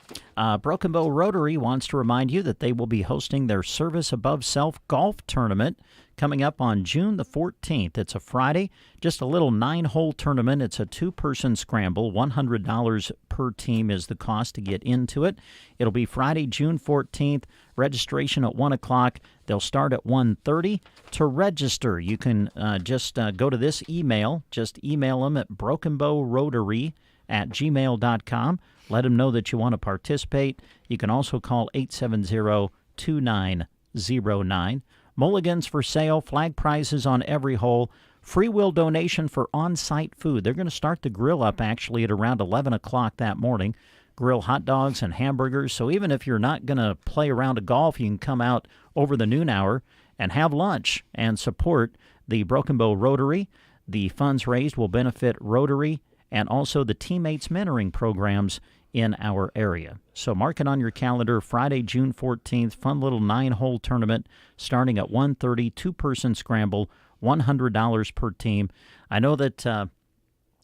Broken Bow Rotary wants to remind you that they will be hosting their Service Above Self golf tournament coming up on June the 14th. It's a Friday, just a little 9-hole tournament. It's a 2-person scramble. $100 per team is the cost to get into it. It'll be Friday, June 14th. Registration at 1 o'clock. They'll start at 1:30. To register, you can just go to this email. Just email them at brokenbowrotary@gmail.com. Let them know that you want to participate. You can also call 870-2909. Mulligans for sale, flag prizes on every hole, free will donation for on-site food. They're going to start the grill up actually at around 11 o'clock that morning. Grill hot dogs and hamburgers. So even if you're not going to play a round of golf, you can come out over the noon hour and have lunch and support the Broken Bow Rotary. The funds raised will benefit Rotary and also the Teammates Mentoring programs in our area. So mark it on your calendar, Friday, June 14th, fun little 9-hole tournament starting at 1:30, 2-person scramble, $100 per team. I know that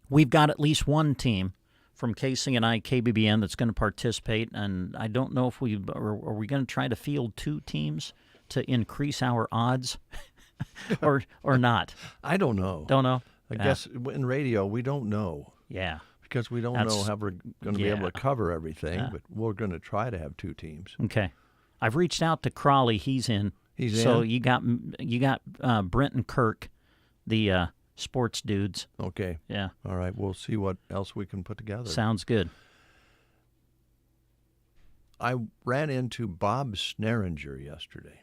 we've got at least one team from KCNI, KBBN that's going to participate, and I don't know if are we going to try to field 2 teams to increase our odds or not. I don't know. Don't know? I guess in radio, we don't know. Yeah. Because we don't know how we're going to be able to cover everything, but we're going to try to have 2 teams. Okay. I've reached out to Crawley. He's in. So you got Brent and Kirk, the sports dudes. Okay. Yeah. All right. We'll see what else we can put together. Sounds good. I ran into Bob Sneringer yesterday.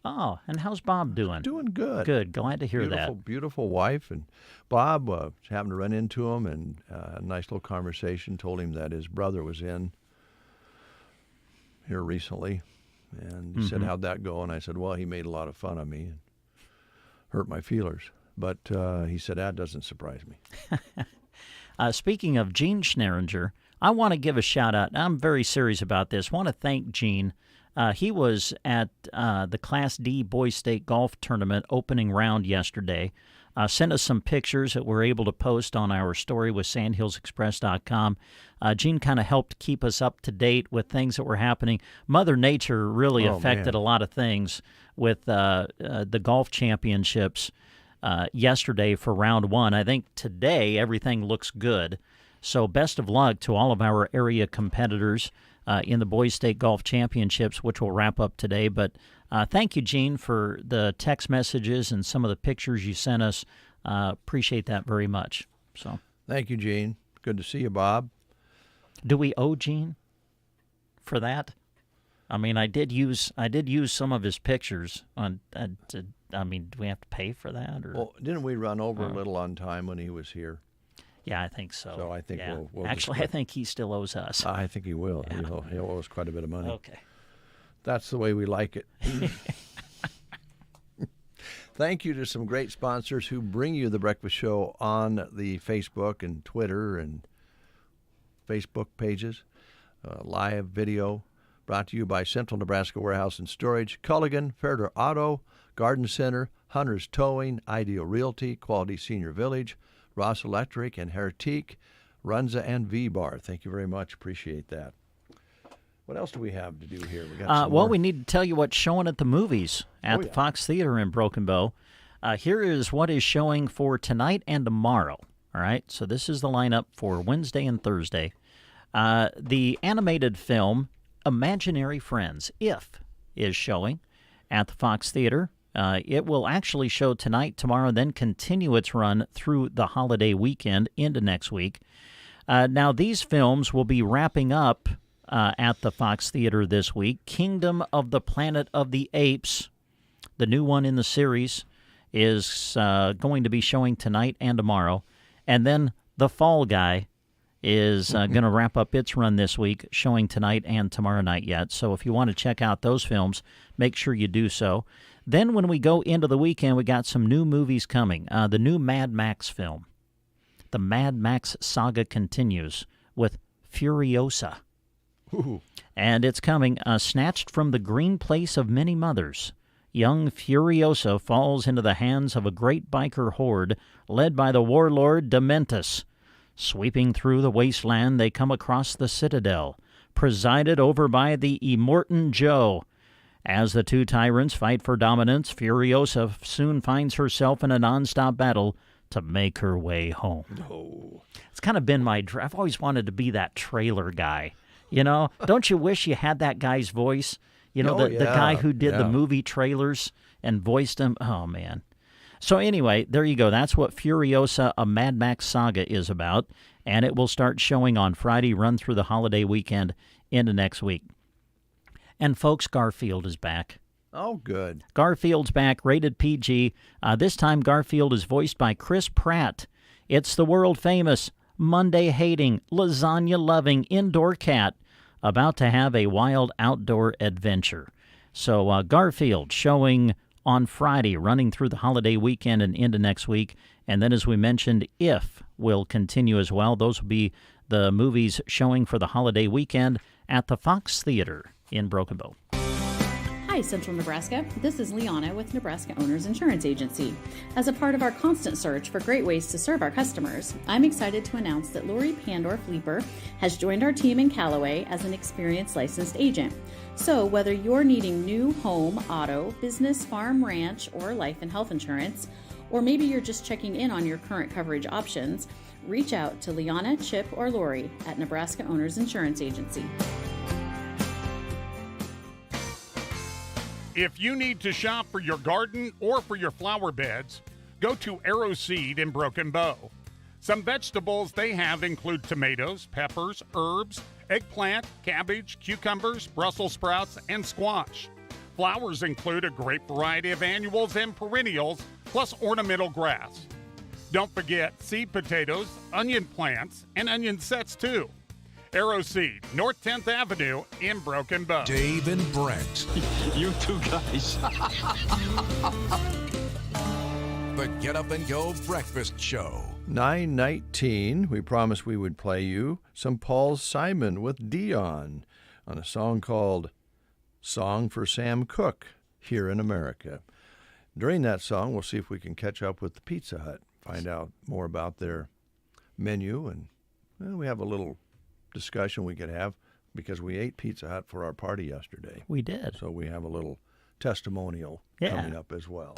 Oh, and how's Bob doing? Doing good. Good. Glad to hear that. Beautiful wife. And Bob happened to run into him and a nice little conversation. Told him that his brother was in here recently. And he said, how'd that go? And I said, well, he made a lot of fun of me and hurt my feelers. But he said, that doesn't surprise me. Speaking of Gene Sneringer, I want to give a shout-out. I'm very serious about this. I want to thank Gene. He was at the Class D Boys State Golf Tournament opening round yesterday. Sent us some pictures that we're able to post on our story with sandhillsexpress.com. Gene kind of helped keep us up to date with things that were happening. Mother Nature really affected a lot of things with the golf championships yesterday for round 1. I think today everything looks good. So best of luck to all of our area competitors in the Boys State Golf Championships, which will wrap up today. But thank you, Gene, for the text messages and some of the pictures you sent us. Appreciate that very much. So thank you, Gene. Good to see you, Bob. Do we owe Gene for that? I mean, I did use some of his pictures on. I mean, do we have to pay for that? Or? Well, didn't we run over a little on time when he was here? Yeah, I think so. So I think we'll actually, I think he still owes us. I think he will. Yeah. He'll owe us quite a bit of money. Okay. That's the way we like it. Thank you to some great sponsors who bring you the breakfast show on the Facebook and Twitter and Facebook pages. Live video brought to you by Central Nebraska Warehouse and Storage, Culligan, Fairder Auto, Garden Center, Hunter's Towing, Ideal Realty, Quality Senior Village, Ross Electric, and Hertique, Runza, and V-Bar. Thank you very much. Appreciate that. What else do we have to do here? We got we need to tell you what's showing at the movies at the Fox Theater in Broken Bow. Here is what is showing for tonight and tomorrow. All right, so this is the lineup for Wednesday and Thursday. The animated film Imaginary Friends, If, is showing at the Fox Theater. It will actually show tonight, tomorrow, then continue its run through the holiday weekend into next week. Now, these films will be wrapping up at the Fox Theater this week. Kingdom of the Planet of the Apes, the new one in the series, is going to be showing tonight and tomorrow. And then The Fall Guy is going to wrap up its run this week, showing tonight and tomorrow night yet. So if you want to check out those films, make sure you do so. Then when we go into the weekend, we got some new movies coming. The new Mad Max film. The Mad Max saga continues with Furiosa. Ooh. And it's coming, snatched from the green place of many mothers. Young Furiosa falls into the hands of a great biker horde led by the warlord Dementus. Sweeping through the wasteland, they come across the Citadel, presided over by the Immortan Joe. As the two tyrants fight for dominance, Furiosa soon finds herself in a nonstop battle to make her way home. Oh. It's kind of been my dream. I've always wanted to be that trailer guy. You know, don't you wish you had that guy's voice? You know, the guy who did the movie trailers and voiced them. Oh, man. So anyway, there you go. That's what Furiosa, a Mad Max saga is about. And it will start showing on Friday, run through the holiday weekend into next week. And folks, Garfield is back. Oh, good. Garfield's back, rated PG. This time, Garfield is voiced by Chris Pratt. It's the world-famous, Monday-hating, lasagna-loving indoor cat about to have a wild outdoor adventure. So Garfield showing on Friday, running through the holiday weekend and into next week. And then, as we mentioned, If will continue as well. Those will be the movies showing for the holiday weekend at the Fox Theater in Broken Bow. Hi, Central Nebraska. This is Liana with Nebraska Owners Insurance Agency. As a part of our constant search for great ways to serve our customers, I'm excited to announce that Lori Pandorf-Leeper has joined our team in Callaway as an experienced licensed agent. So whether you're needing new home, auto, business, farm, ranch, or life and health insurance, or maybe you're just checking in on your current coverage options, reach out to Liana, Chip, or Lori at Nebraska Owners Insurance Agency. If you need to shop for your garden or for your flower beds, go to Arrow Seed in Broken Bow. Some vegetables they have include tomatoes, peppers, herbs, eggplant, cabbage, cucumbers, Brussels sprouts, and squash. Flowers include a great variety of annuals and perennials, plus ornamental grass. Don't forget seed potatoes, onion plants, and onion sets too. Arrow Seed, North 10th Avenue in Broken Bow. Dave and Brent. You two guys. The Get Up and Go Breakfast Show. 9:19, we promised we would play you some Paul Simon with Dion on a song called Song for Sam Cooke, Here in America. During that song, we'll see if we can catch up with the Pizza Hut, find out more about their menu, and we have a little discussion we could have because we ate Pizza Hut for our party yesterday. We did. So we have a little testimonial coming up as well.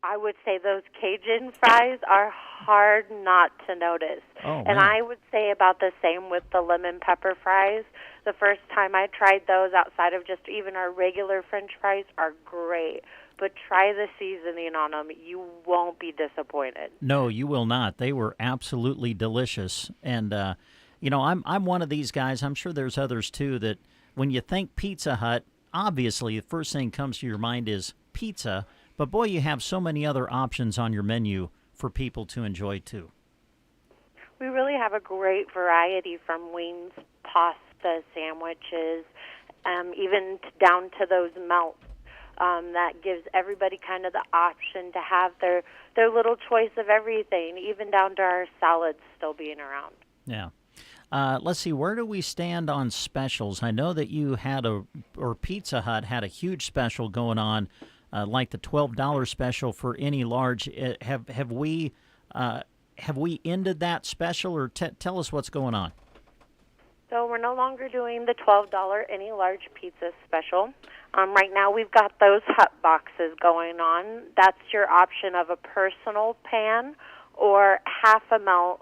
I would say those Cajun fries are hard not to notice. Oh, and man. I would say about the same with the lemon pepper fries. The first time I tried those outside of just even our regular French fries are great. But try the seasoning on them. You won't be disappointed. No, you will not. They were absolutely delicious. And, I'm one of these guys, I'm sure there's others too, that when you think Pizza Hut, obviously the first thing comes to your mind is pizza. But, boy, you have so many other options on your menu for people to enjoy, too. We really have a great variety from wings, pasta, sandwiches, even down to those melts. That gives everybody kind of the option to have their little choice of everything, even down to our salads still being around. Yeah. Let's see, where do we stand on specials? I know that you had Pizza Hut had a huge special going on, like the $12 special for any large. Have we ended that special, or tell us what's going on? So we're no longer doing the $12 any large pizza special. Right now we've got those hut boxes going on. That's your option of a personal pan or half a melt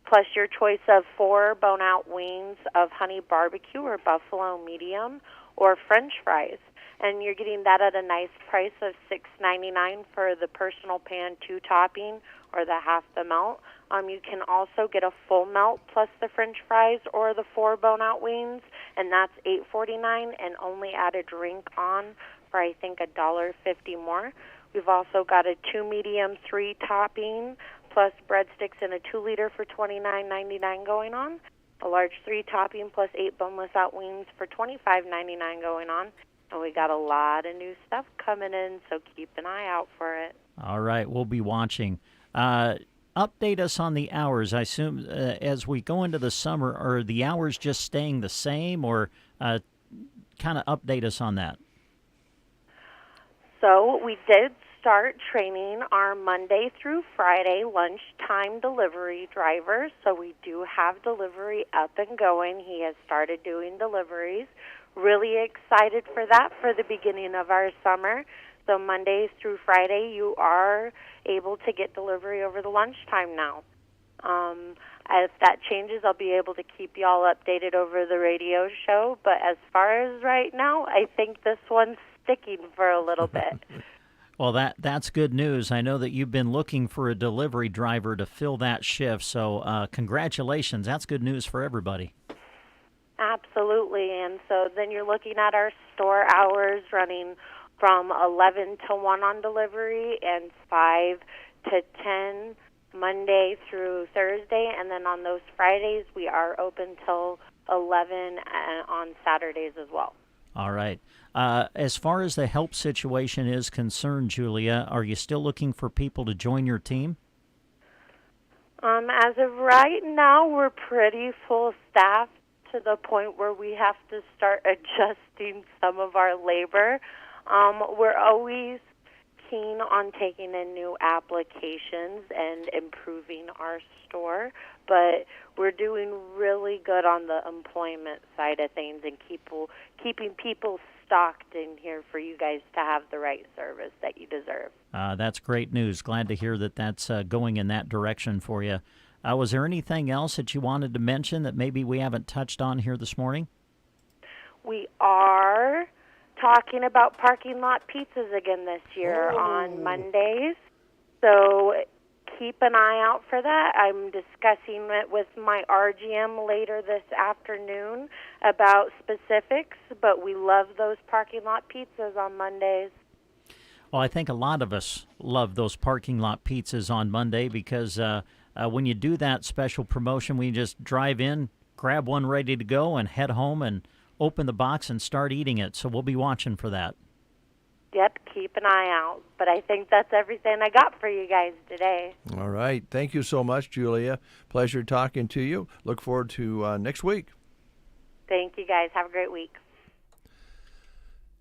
plus your choice of 4 bone-out wings of honey barbecue or buffalo medium or French fries. And you're getting that at a nice price of $6.99 for the personal pan 2 topping or the half the melt. You can also get a full melt plus the French fries or the 4 bone-out wings, and that's $8.49, and only add a drink on for, I think, $1.50 more. We've also got a 2 medium 3 topping plus breadsticks in a 2-liter for $29.99 going on, a large 3 topping plus 8 boneless out wings for $25.99 going on. And we got a lot of new stuff coming in, so keep an eye out for it. All right, we'll be watching. Update us on the hours. I assume as we go into the summer, are the hours just staying the same, or kind of update us on that? So we did start training our Monday through Friday lunchtime delivery drivers. So we do have delivery up and going. He has started doing deliveries. Really excited for that for the beginning of our summer. So Monday through Friday, you are able to get delivery over the lunchtime now. If that changes, I'll be able to keep you all updated over the radio show. But as far as right now, I think this one's sticking for a little bit. Well, that's good news. I know that you've been looking for a delivery driver to fill that shift, so congratulations. That's good news for everybody. Absolutely. And so then you're looking at our store hours running from 11 to 1 on delivery and 5 to 10 Monday through Thursday. And then on those Fridays, we are open till 11 on Saturdays as well. All right. As far as the help situation is concerned, Julia, are you still looking for people to join your team? As of right now, we're pretty full staff to the point where we have to start adjusting some of our labor. We're always keen on taking in new applications and improving our store, but we're doing really good on the employment side of things and keeping people stocked in here for you guys to have the right service that you deserve. That's great news. Glad to hear that that's going in that direction for you. Was there anything else that you wanted to mention that maybe we haven't touched on here this morning? We are talking about parking lot pizzas again this year on Mondays. So keep an eye out for that. I'm discussing it with my RGM later this afternoon about specifics, but we love those parking lot pizzas on Mondays. Well, I think a lot of us love those parking lot pizzas on Monday because when you do that special promotion, we just drive in, grab one ready to go, and head home and open the box and start eating it. So we'll be watching for that. Yep, keep an eye out. But I think that's everything I got for you guys today. All right. Thank you so much, Julia. Pleasure talking to you. Look forward to next week. Thank you, guys. Have a great week.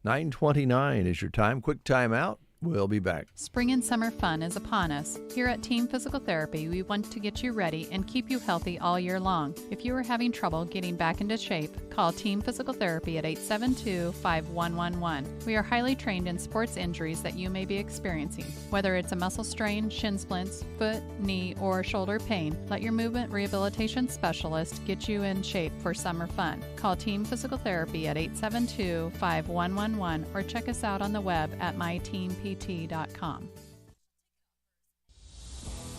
9:29 is your time. Quick time out. We'll be back. Spring and summer fun is upon us. Here at Team Physical Therapy, we want to get you ready and keep you healthy all year long. If you are having trouble getting back into shape, call Team Physical Therapy at 872-5111. We are highly trained in sports injuries that you may be experiencing. Whether it's a muscle strain, shin splints, foot, knee, or shoulder pain, let your movement rehabilitation specialist get you in shape for summer fun. Call Team Physical Therapy at 872-5111 or check us out on the web at myteampt.com.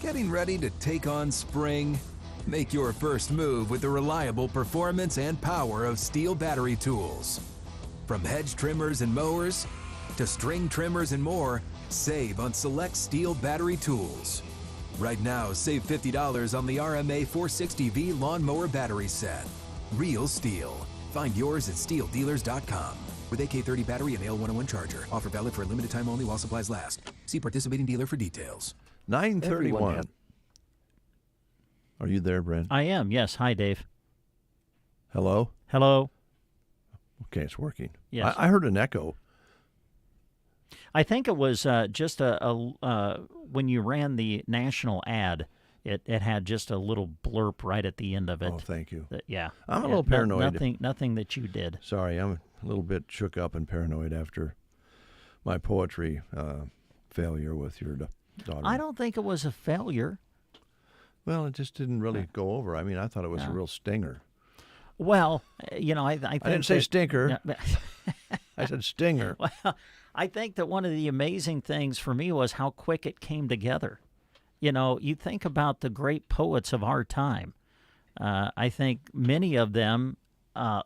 Getting ready to take on spring? Make your first move with the reliable performance and power of Steel battery tools. From hedge trimmers and mowers to string trimmers and more, save on select Steel battery tools. Right now, save $50 on the RMA 460V lawnmower battery set. Real Steel. Find yours at steeldealers.com. With AK30 battery and AL101 charger. Offer valid for a limited time only while supplies last. See participating dealer for details. 9:31. Are you there, Brent? I am, yes. Hi, Dave. Hello? Hello. Okay, it's working. Yes. I heard an echo. I think it was just when you ran the national ad, it had just a little blurb right at the end of it. Oh, thank you. Yeah. I'm a little paranoid. Nothing that you did. Sorry, I'm a little bit shook up and paranoid after my poetry failure with your daughter. I don't think it was a failure. Well, it just didn't really go over. I mean, I thought it was a real stinger. Well, you know, I think I didn't say stinker. No, I said stinger. Well, I think that one of the amazing things for me was how quick it came together. You know, you think about the great poets of our time. I think many of them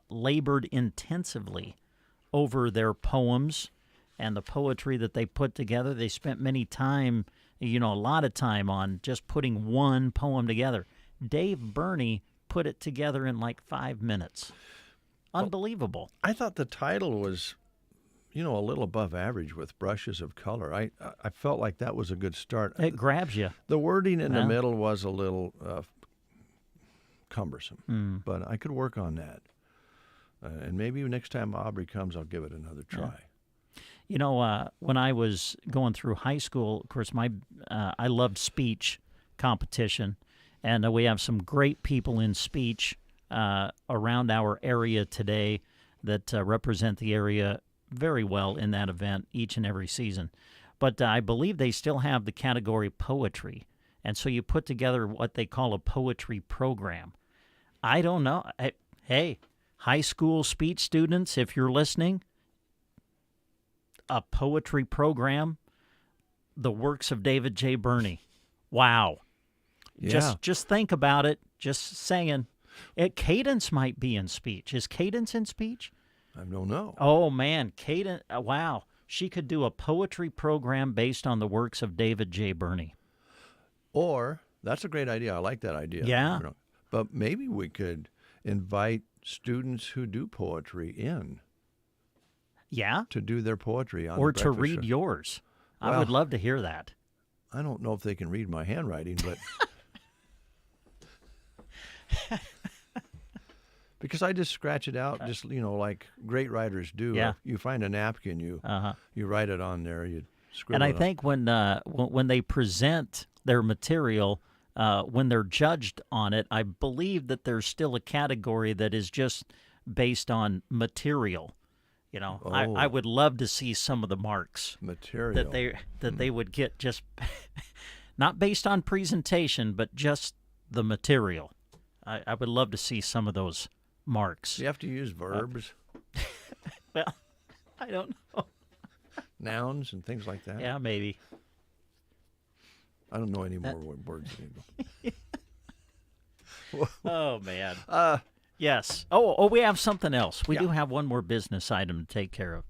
labored intensively over their poems and the poetry that they put together. They spent a lot of time on just putting one poem together. Dave Burney put it together in like 5 minutes. Unbelievable. I thought the title was, a little above average with brushes of color. I felt like that was a good start. It grabs you. The wording in the middle was a little cumbersome, but I could work on that. And maybe next time Aubrey comes, I'll give it another try. Yeah. When I was going through high school, of course, I loved speech competition, and we have some great people in speech around our area today that represent the area very well in that event each and every season. But I believe they still have the category poetry, and so you put together what they call a poetry program. I don't know. Hey, high school speech students, if you're listening, a poetry program, the works of David J. Burney. Wow. Yeah. Just think about it. Just saying. Cadence might be in speech. Is Cadence in speech? I don't know. Oh, man. Cadence. Wow. She could do a poetry program based on the works of David J. Burney. Or, that's a great idea. I like that idea. Yeah. But maybe we could invite students who do poetry in. Yeah. To do their poetry on or the to breakfast read show. yours. Well, I would love to hear that. I don't know if they can read my handwriting, but because I just scratch it out, just like great writers do. Yeah. You find a napkin, you write it on there, you scribble. And I it on. think when they present their material, when they're judged on it, I believe that there's still a category that is just based on material. I would love to see some of the marks material that they would get, just not based on presentation, but just the material. I would love to see some of those marks. You have to use verbs. Well, I don't know. Nouns and things like that. Yeah, maybe. I don't know any more words anymore. Oh man. Yes. Oh, we have something else. We do have one more business item to take care of.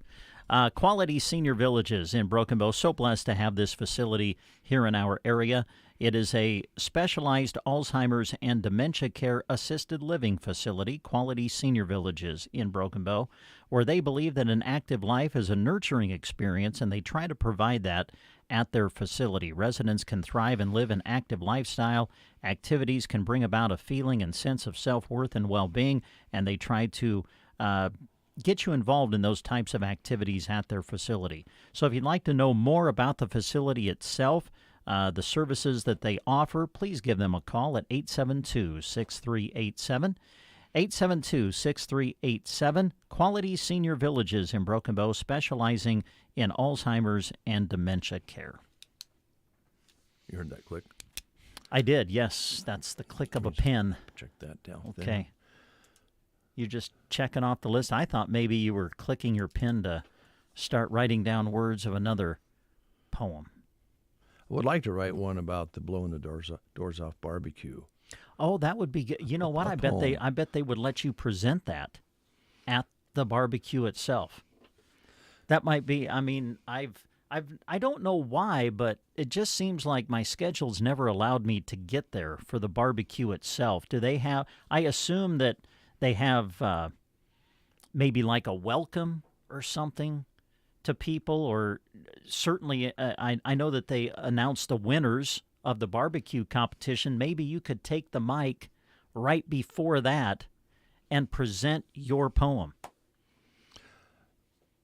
Quality Senior Villages in Broken Bow. So blessed to have this facility here in our area. It is a specialized Alzheimer's and dementia care assisted living facility, Quality Senior Villages in Broken Bow, where they believe that an active life is a nurturing experience, and they try to provide that at their facility. Residents can thrive and live an active lifestyle. Activities can bring about a feeling and sense of self-worth and well-being, and they try to get you involved in those types of activities at their facility. So if you'd like to know more about the facility itself, the services that they offer, please give them a call at 872-6387. 872-6387. Quality Senior Villages in Broken Bow, specializing in Alzheimer's and dementia care. You heard that click? I did, yes. That's the click of a pen. Check that down. Okay. There. You're just checking off the list. I thought maybe you were clicking your pen to start writing down words of another poem. I would like to write one about the blowing the doors off barbecue. Oh, that would be good. You know what? I bet they would let you present that at the barbecue itself. That might be. I mean, I don't know why, but it just seems like my schedule's never allowed me to get there for the barbecue itself. Do they have? I assume that they have maybe like a welcome or something to people, or certainly I know that they announced the winners of the barbecue competition. Maybe you could take the mic right before that and present your poem.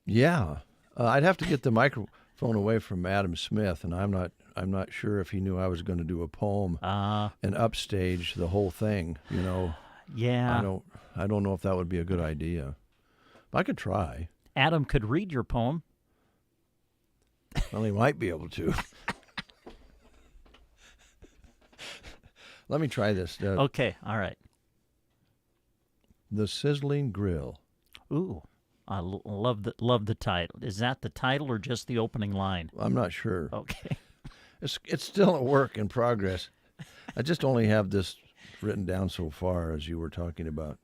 Yeah, I'd have to get the microphone away from Adam Smith, and I'm not sure if he knew I was going to do a poem and upstage the whole thing. You know. Yeah. I don't know if that would be a good idea. But I could try. Adam could read your poem. Well, he might be able to. Let me try this. Okay, all right. The Sizzling Grill. Ooh, I love the title. Is that the title or just the opening line? I'm not sure. Okay. It's still a work in progress. I just only have this written down so far as you were talking about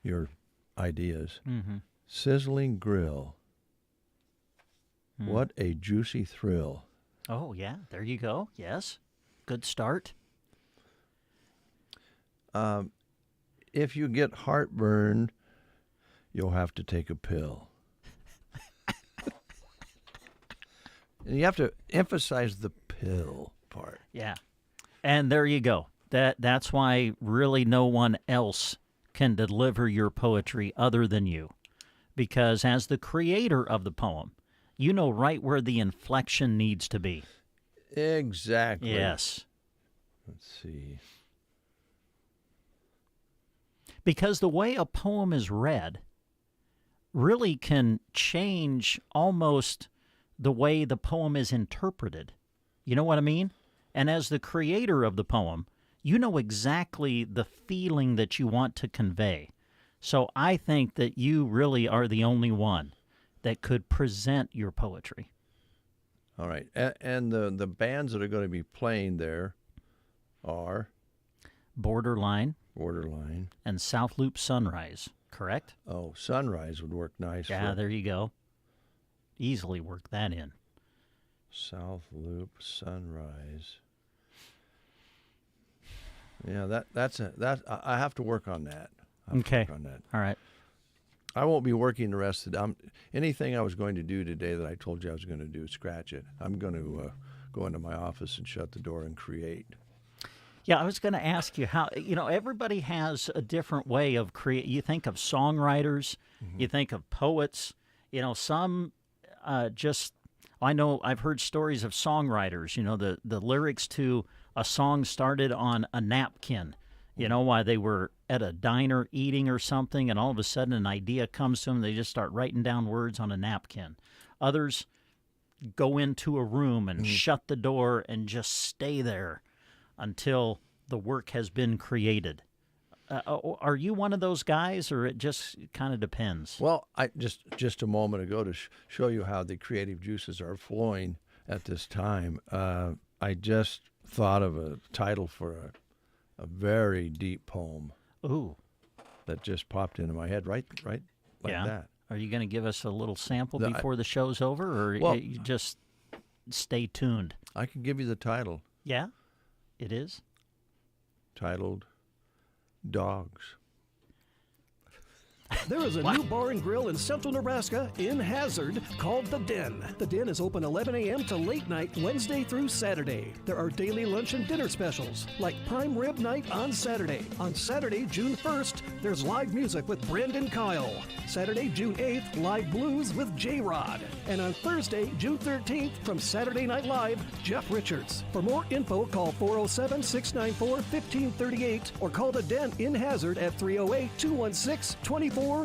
your ideas. Mm-hmm. Sizzling Grill. What a juicy thrill. Oh, yeah. There you go. Yes. Good start. If you get heartburn, you'll have to take a pill. And you have to emphasize the pill part. Yeah. And there you go. That's why really no one else can deliver your poetry other than you. Because as the creator of the poem, you know right where the inflection needs to be. Exactly. Yes. Let's see. Because the way a poem is read really can change almost the way the poem is interpreted. You know what I mean? And as the creator of the poem, you know exactly the feeling that you want to convey. So I think that you really are the only one that could present your poetry. All right. And the bands that are going to be playing there are? Borderline. And South Loop Sunrise, correct? Oh, Sunrise would work nice. Yeah, there you go. Easily work that in. South Loop Sunrise. Yeah, I have to work on that. Okay. All right. I won't be working the rest of the time. Anything I was going to do today that I told you I was going to do, scratch it. I'm going to go into my office and shut the door and create. Yeah, I was going to ask you how, everybody has a different way of create. You think of songwriters, you think of poets, some I know I've heard stories of songwriters, the lyrics to a song started on a napkin, while they were at a diner eating or something, and all of a sudden an idea comes to them, they just start writing down words on a napkin. Others go into a room and shut the door and just stay there until the work has been created. Are you one of those guys, or it just kind of depends? Well, I just a moment ago to show you how the creative juices are flowing at this time, I just thought of a title for a very deep poem. Ooh. That just popped into my head right like that. Are you going to give us a little sample before the show's over, or you just stay tuned? I can give you the title. Yeah? It is? Titled Dogs. There is a new bar and grill in central Nebraska in Hazard called The Den. The Den is open 11 a.m. to late night Wednesday through Saturday. There are daily lunch and dinner specials like prime rib night on Saturday. On Saturday, June 1st, there's live music with Brendan Kyle. Saturday, June 8th, live blues with J-Rod. And on Thursday, June 13th, from Saturday Night Live, Jeff Richards. For more info, call 407-694-1538 or call The Den in Hazard at 308-216-2454.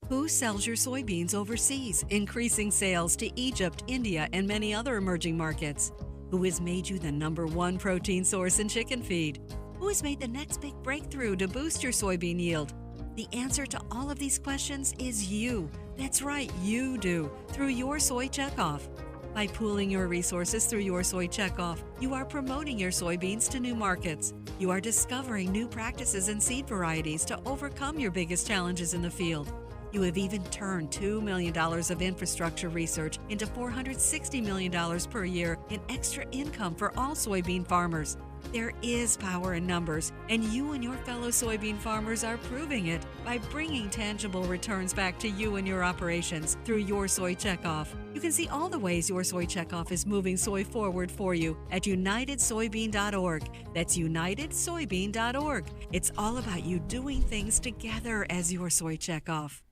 Who sells your soybeans overseas, increasing sales to Egypt, India, and many other emerging markets? Who has made you the #1 protein source in chicken feed? Who has made the next big breakthrough to boost your soybean yield? The answer to all of these questions is you. That's right, you do, through Your Soy Checkoff. By pooling your resources through Your Soy Checkoff, you are promoting your soybeans to new markets. You are discovering new practices and seed varieties to overcome your biggest challenges in the field. You have even turned $2 million of infrastructure research into $460 million per year in extra income for all soybean farmers. There is power in numbers, and you and your fellow soybean farmers are proving it by bringing tangible returns back to you and your operations through Your Soy Checkoff. You can see all the ways Your Soy Checkoff is moving soy forward for you at unitedsoybean.org. That's unitedsoybean.org. It's all about you doing things together as Your Soy Checkoff.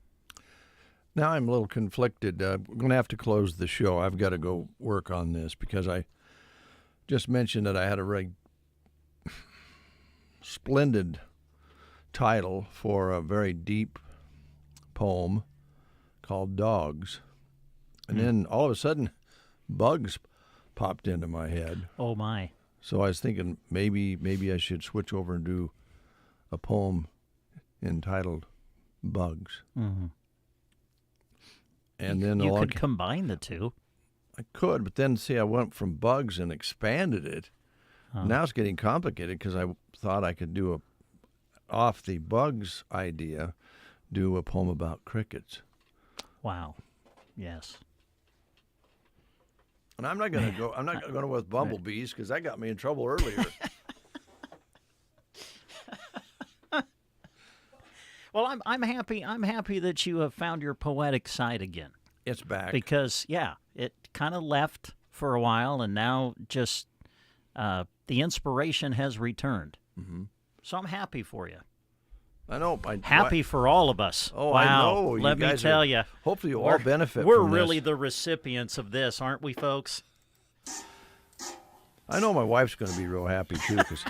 Now I'm a little conflicted. We're going to have to close the show. I've got to go work on this because I just mentioned that I had a very splendid title for a very deep poem called Dogs. And then all of a sudden, bugs popped into my head. Oh, my. So I was thinking maybe I should switch over and do a poem entitled Bugs. Mm-hmm. And then you could combine the two. I could, but then see, I went from bugs and expanded it. Now it's getting complicated because I thought I could do off the bugs idea, do a poem about crickets. Wow. Yes. And I'm not going to go. I'm not going to go with bumblebees because that got me in trouble earlier. Well, I'm happy. I'm happy that you have found your poetic side again. It's back because it kind of left for a while, and now just the inspiration has returned. Mm-hmm. So I'm happy for you. I know. Happy for all of us. Oh, wow. I know. Let me tell you. Hopefully you all benefit We're from really this. the recipients of this, aren't we, folks? I know my wife's going to be real happy, too, because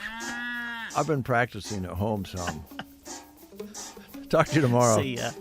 I've been practicing at home some. Talk to you tomorrow. See ya.